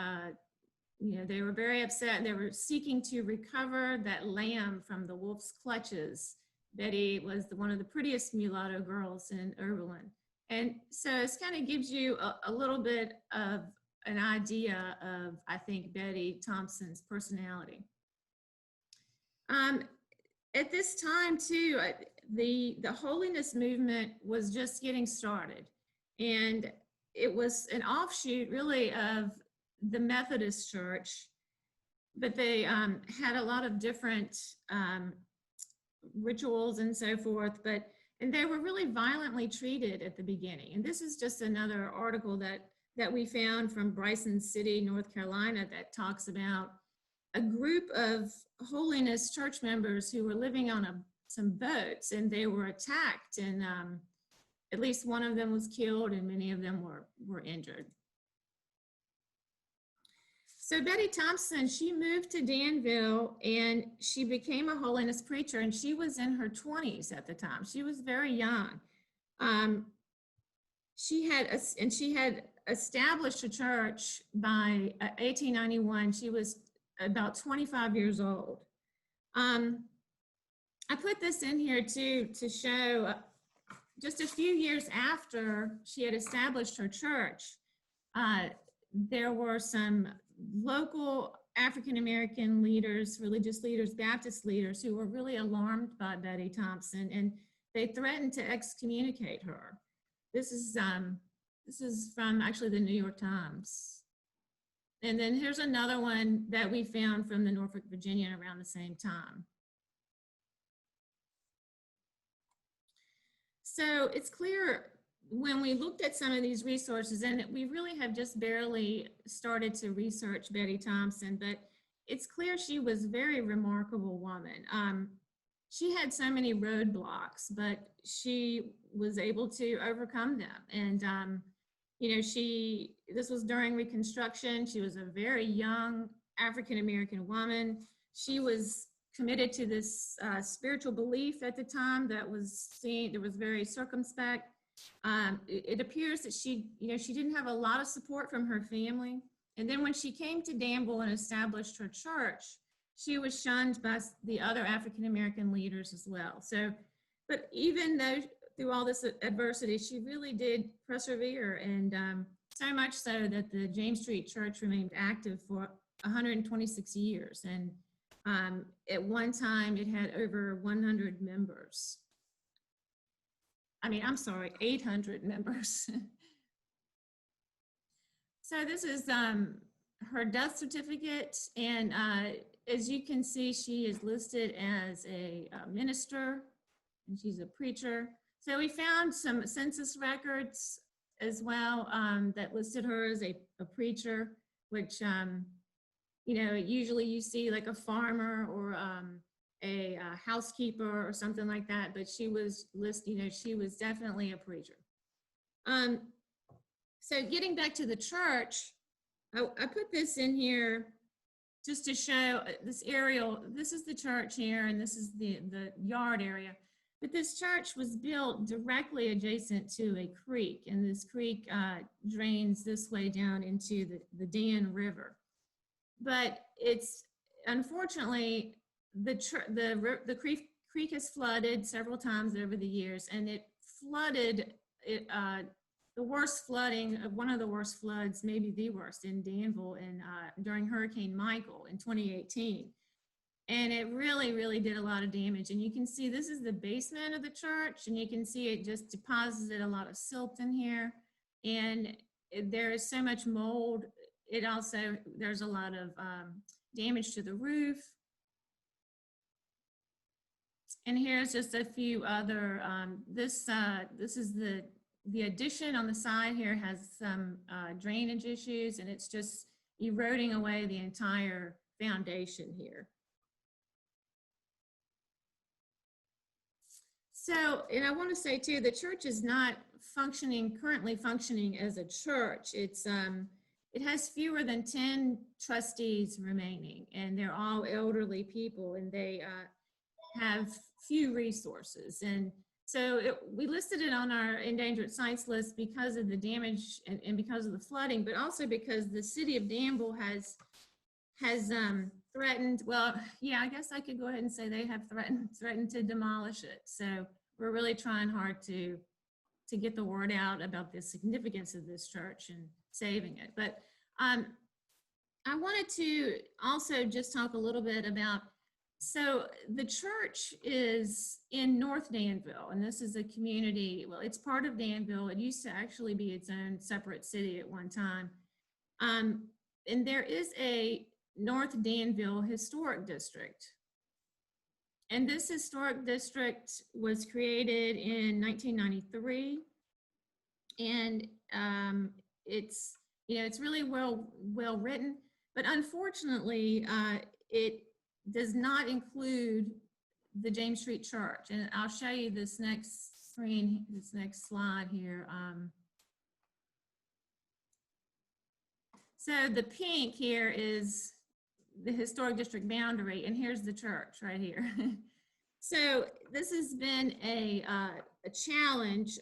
very upset, and they were seeking to recover that lamb from the wolf's clutches. Betty was one of the prettiest mulatto girls in Oberlin. And so it kind of gives you a little bit of an idea of, I think, Betty Thompson's personality. At this time too, the holiness movement was just getting started. And it was an offshoot really of the Methodist Church, but they had a lot of different rituals and so forth, and they were really violently treated at the beginning. And this is just another article that we found from Bryson City, North Carolina, that talks about a group of holiness church members who were living on some boats, and they were attacked, and at least one of them was killed, and many of them were injured. So Betty Thompson, she moved to Danville, and she became a holiness preacher, and she was in her 20s at the time. She was very young. She had established a church by 1891. She was about 25 years old. I put this in here too to show just a few years after she had established her church, there were some local African-American leaders, religious leaders, Baptist leaders, who were really alarmed by Betty Thompson, and they threatened to excommunicate her. This is from actually the New York Times. And then here's another one that we found from the Norfolk Virginian around the same time. So it's clear when we looked at some of these resources, and we really have just barely started to research Betty Thompson, but it's clear she was a very remarkable woman. She had so many roadblocks, but she was able to overcome them. And, this was during Reconstruction. She was a very young African-American woman. she was committed to this spiritual belief at the time that was seen, that was very circumspect. It appears that she didn't have a lot of support from her family. And then when she came to Danville and established her church, she was shunned by the other African-American leaders as well. So, but even though through all this adversity, she really did persevere, and so much so that the James Street Church remained active for 126 years. And at one time, it had over 100 members. I mean, I'm sorry, 800 members. So this is her death certificate, and as you can see, she is listed as a minister, and she's a preacher. So we found some census records as well that listed her as a preacher, which, usually you see like a farmer or a housekeeper or something like that, but she was listed, she was definitely a preacher. So getting back to the church, I put this in here just to show this aerial. This is the church here, and this is the yard area. But this church was built directly adjacent to a creek, and this creek drains this way down into the Dan River. But it's, unfortunately, the creek has flooded several times over the years, and it flooded, the worst flooding, one of the worst floods, maybe the worst, in Danville during Hurricane Michael in 2018. And it really, really did a lot of damage. And you can see this is the basement of the church, and you can see it just deposited a lot of silt in here. And there is so much mold. It also, there's a lot of damage to the roof. And here's just a few other, this is the addition on the side here has some drainage issues, and it's just eroding away the entire foundation here. So, and I want to say too, the church is not currently functioning as a church. It's, it has fewer than 10 trustees remaining, and they're all elderly people, and they have few resources. And so we listed it on our endangered sites list because of the damage and because of the flooding, but also because the city of Danville has threatened, well, yeah, I guess I could go ahead and say they have threatened to demolish it. So we're really trying hard to get the word out about the significance of this church and saving it. But I wanted to also just talk a little bit about, so the church is in North Danville, and this is a community, well, it's part of Danville. It used to actually be its own separate city at one time. And there is a North Danville Historic District. And this historic district was created in 1993. And it's, it's really well written, but unfortunately, it does not include the James Street Church. And I'll show you this next screen, this next slide here. So the pink here is the historic district boundary, and here's the church right here. So this has been a challenge.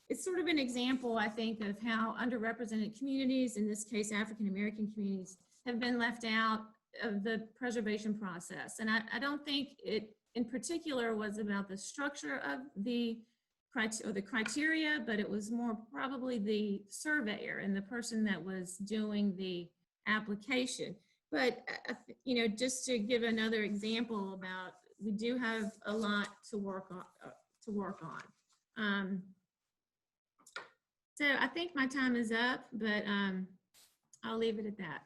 It's sort of an example, I think, of how underrepresented communities, in this case African-American communities, have been left out of the preservation process. And I don't think it in particular was about the structure of the criteria, but it was more probably the surveyor and the person that was doing the application. But just to give another example about, we do have a lot to work on. So I think my time is up, but I'll leave it at that.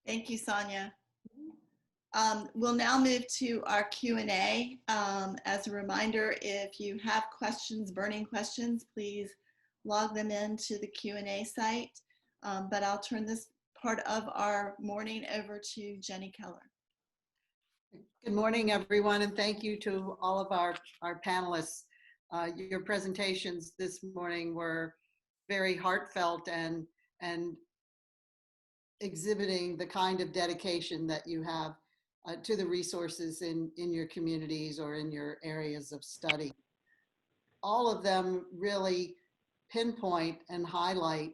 Thank you, Sonia. We'll now move to our Q&A. As a reminder, if you have questions, burning questions, please log them into the Q&A site. But I'll turn this part of our morning over to Jenny Keller. Good morning, everyone, and thank you to all of our panelists. Your presentations this morning were very heartfelt and exhibiting the kind of dedication that you have to the resources in your communities or in your areas of study. All of them really pinpoint and highlight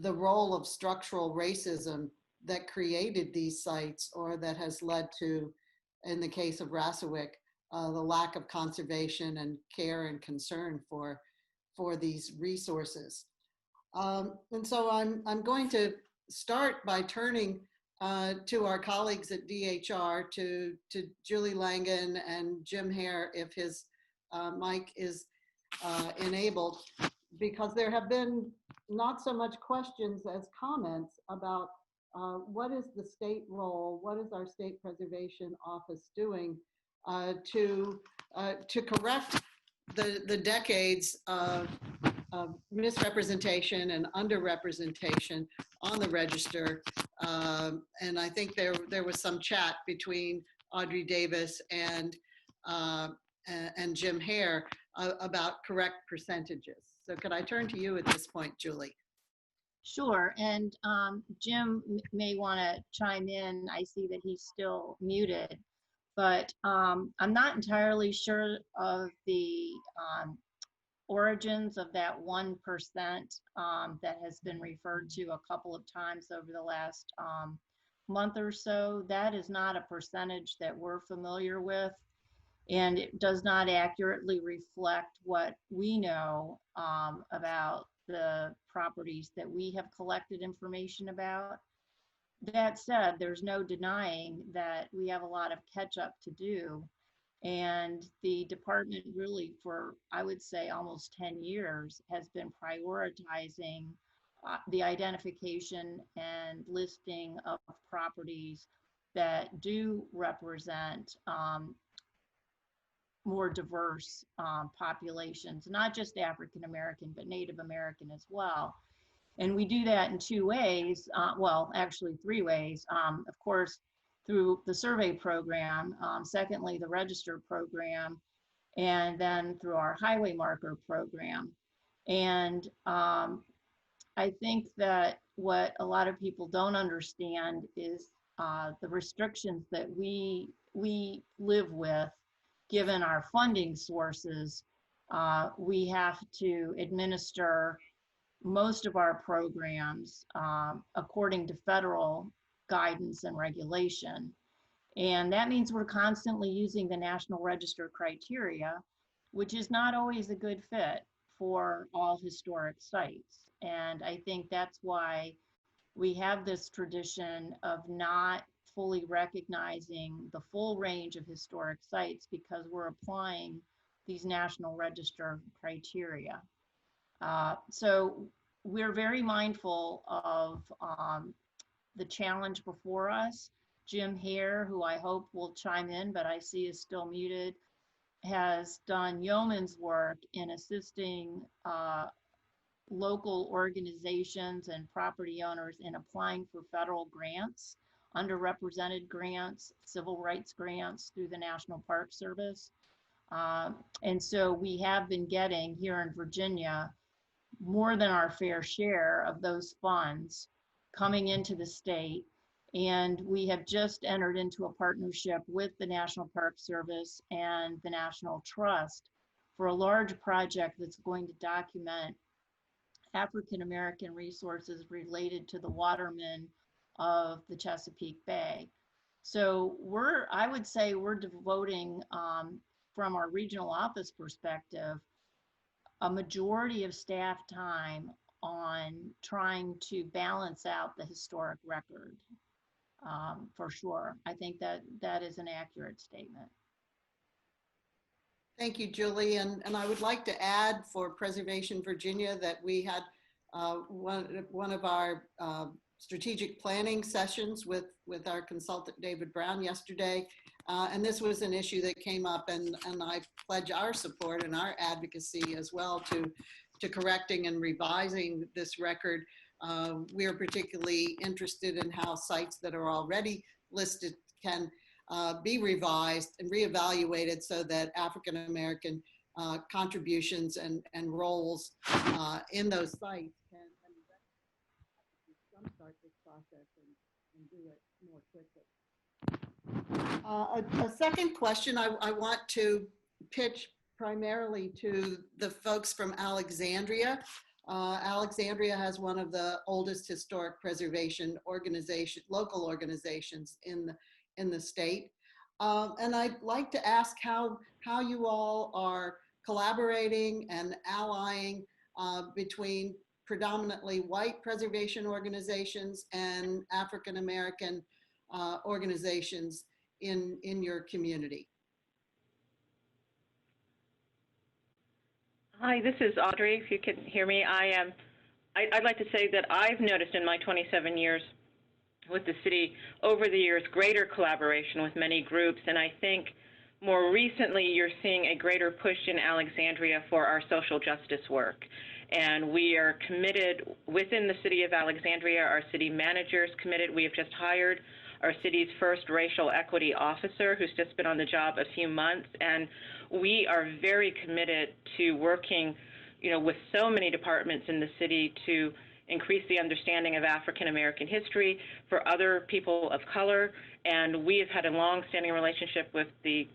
the role of structural racism that created these sites, or that has led to, in the case of Rassawek, the lack of conservation and care and concern for these resources. And so I'm going to start by turning to our colleagues at DHR, to Julie Langan and Jim Hare, if his mic is enabled, because there have been not so much questions as comments about what is the state role, what is our State Preservation Office doing to correct the decades of misrepresentation and underrepresentation on the register. And I think there was some chat between Audrey Davis and Jim Hare about correct percentages. So could I turn to you at this point, Julie? Sure, and Jim may want to chime in. I see that he's still muted, but I'm not entirely sure of the origins of that 1% that has been referred to a couple of times over the last month or so. That is not a percentage that we're familiar with, and it does not accurately reflect what we know about the properties that we have collected information about. That said, there's no denying that we have a lot of catch up to do. And the department really, for I would say almost 10 years, has been prioritizing the identification and listing of properties that do represent more diverse populations, not just African American, but Native American as well. And we do that in two ways, well, actually three ways. Of course, through the survey program, secondly, the register program, and then through our highway marker program. And I think that what a lot of people don't understand is the restrictions that we live with. Given our funding sources, we have to administer most of our programs according to federal guidance and regulation. And that means we're constantly using the National Register criteria, which is not always a good fit for all historic sites. And I think that's why we have this tradition of not fully recognizing the full range of historic sites, because we're applying these National Register criteria. So we're very mindful of the challenge before us. Jim Hare, who I hope will chime in, but I see is still muted, has done yeoman's work in assisting local organizations and property owners in applying for federal grants, underrepresented grants, civil rights grants through the National Park Service. And so we have been getting here in Virginia more than our fair share of those funds coming into the state. And we have just entered into a partnership with the National Park Service and the National Trust for a large project that's going to document African American resources related to the watermen of the Chesapeake Bay. So I would say we're devoting, from our regional office perspective, a majority of staff time on trying to balance out the historic record, for sure. I think that is an accurate statement. Thank you, Julie. And I would like to add for Preservation Virginia that we had one of our strategic planning sessions with our consultant, David Brown, yesterday. And this was an issue that came up, and I pledge our support and our advocacy as well to correcting and revising this record. We are particularly interested in how sites that are already listed can be revised and reevaluated so that African American contributions and roles in those sites can jumpstart this process and and do it more quickly. A second question I want to pitch primarily to the folks from Alexandria. Alexandria has one of the oldest historic preservation local organizations in the state. And I'd like to ask how you all are collaborating and allying between predominantly white preservation organizations and African American organizations in your community. Hi, this is Audrey, if you can hear me. I'd like to say that I've noticed in my 27 years with the city over the years greater collaboration with many groups, and I think more recently you're seeing a greater push in Alexandria for our social justice work. And we are committed within the city of Alexandria, our city manager is committed. We have just hired our city's first racial equity officer who's just been on the job a few months, and we are very committed to working, with so many departments in the city to increase the understanding of African American history for other people of color. And we have had a long-standing relationship with the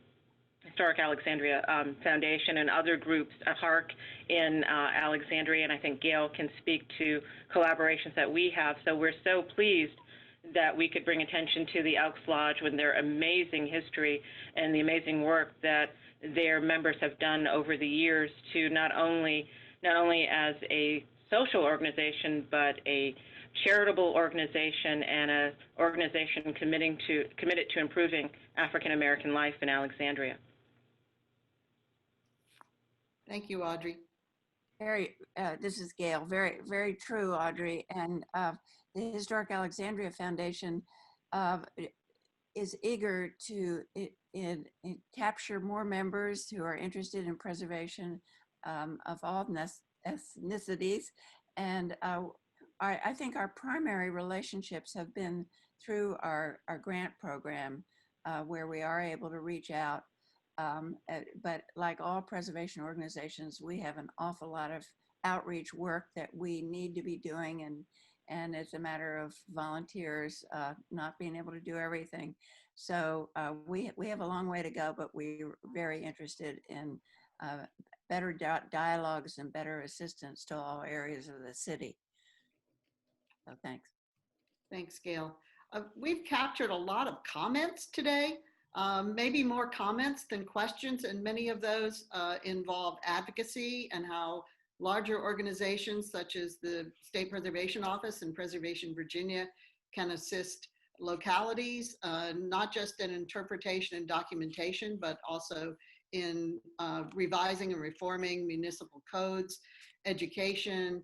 Historic Alexandria Foundation and other groups at HARC in Alexandria, and I think Gail can speak to collaborations that we have. So we're so pleased that we could bring attention to the Elks Lodge with their amazing history and the amazing work that their members have done over the years to not only as a social organization, but a charitable organization and an organization committed to improving African American life in Alexandria. Thank you, Audrey. This is Gail. Very, very true, Audrey. And the Historic Alexandria Foundation is eager to capture more members who are interested in preservation of all ethnicities. And I think our primary relationships have been through our grant program, where we are able to reach out. But like all preservation organizations, we have an awful lot of outreach work that we need to be doing, and it's a matter of volunteers not being able to do everything. So we have a long way to go, but we're very interested in better dialogues and better assistance to all areas of the city. So thanks. Thanks, Gail. We've captured a lot of comments today. Maybe more comments than questions, and many of those involve advocacy and how larger organizations such as the State Preservation Office and Preservation Virginia can assist localities, not just in interpretation and documentation, but also in revising and reforming municipal codes, education,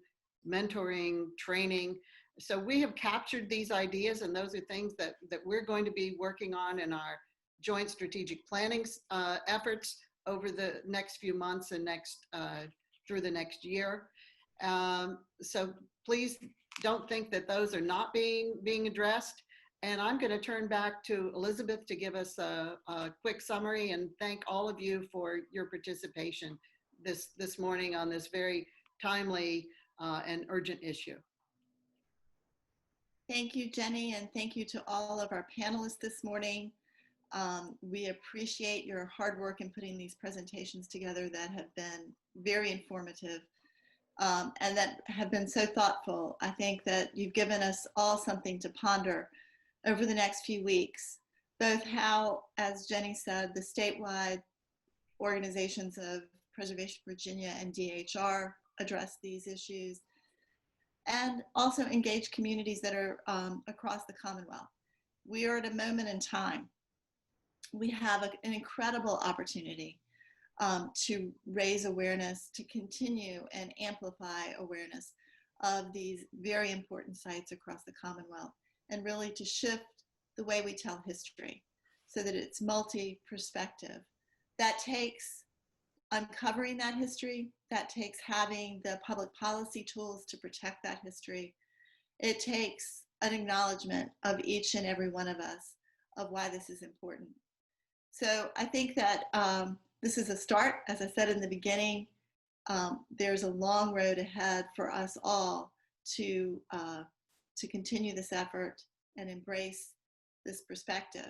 mentoring, training. So we have captured these ideas, and those are things that we're going to be working on in our joint strategic planning efforts over the next few months and through the next year. So please don't think that those are not being addressed. And I'm going to turn back to Elizabeth to give us a quick summary and thank all of you for your participation this morning on this very timely and urgent issue. Thank you, Jenny, and thank you to all of our panelists this morning. We appreciate your hard work in putting these presentations together that have been very informative and that have been so thoughtful. I think that you've given us all something to ponder over the next few weeks, both how, as Jenny said, the statewide organizations of Preservation Virginia and DHR address these issues, and also engage communities that are across the Commonwealth. We are at a moment in time. We have an incredible opportunity to raise awareness, to continue and amplify awareness of these very important sites across the Commonwealth, and really to shift the way we tell history so that it's multi-perspective. That takes uncovering that history, that takes having the public policy tools to protect that history. It takes an acknowledgement of each and every one of us of why this is important. So I think that this is a start. As I said in the beginning, there's a long road ahead for us all to continue this effort and embrace this perspective.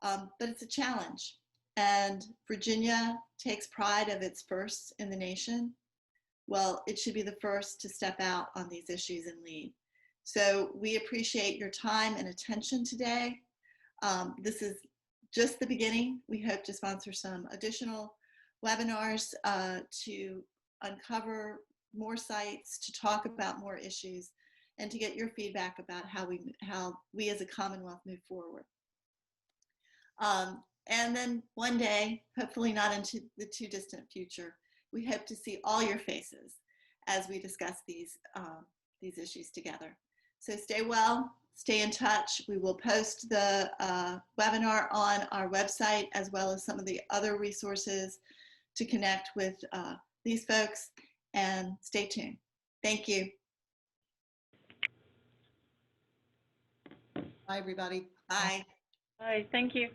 But it's a challenge. And Virginia takes pride of its first in the nation. Well, it should be the first to step out on these issues and lead. So we appreciate your time and attention today. This is just the beginning. We hope to sponsor some additional webinars to uncover more sites, to talk about more issues, and to get your feedback about how we as a Commonwealth move forward. And then one day, hopefully not into the too distant future, we hope to see all your faces as we discuss these issues together. So stay well, stay in touch. We will post the webinar on our website, as well as some of the other resources to connect with these folks, and stay tuned. Thank you. Bye, everybody. Bye. Bye, thank you.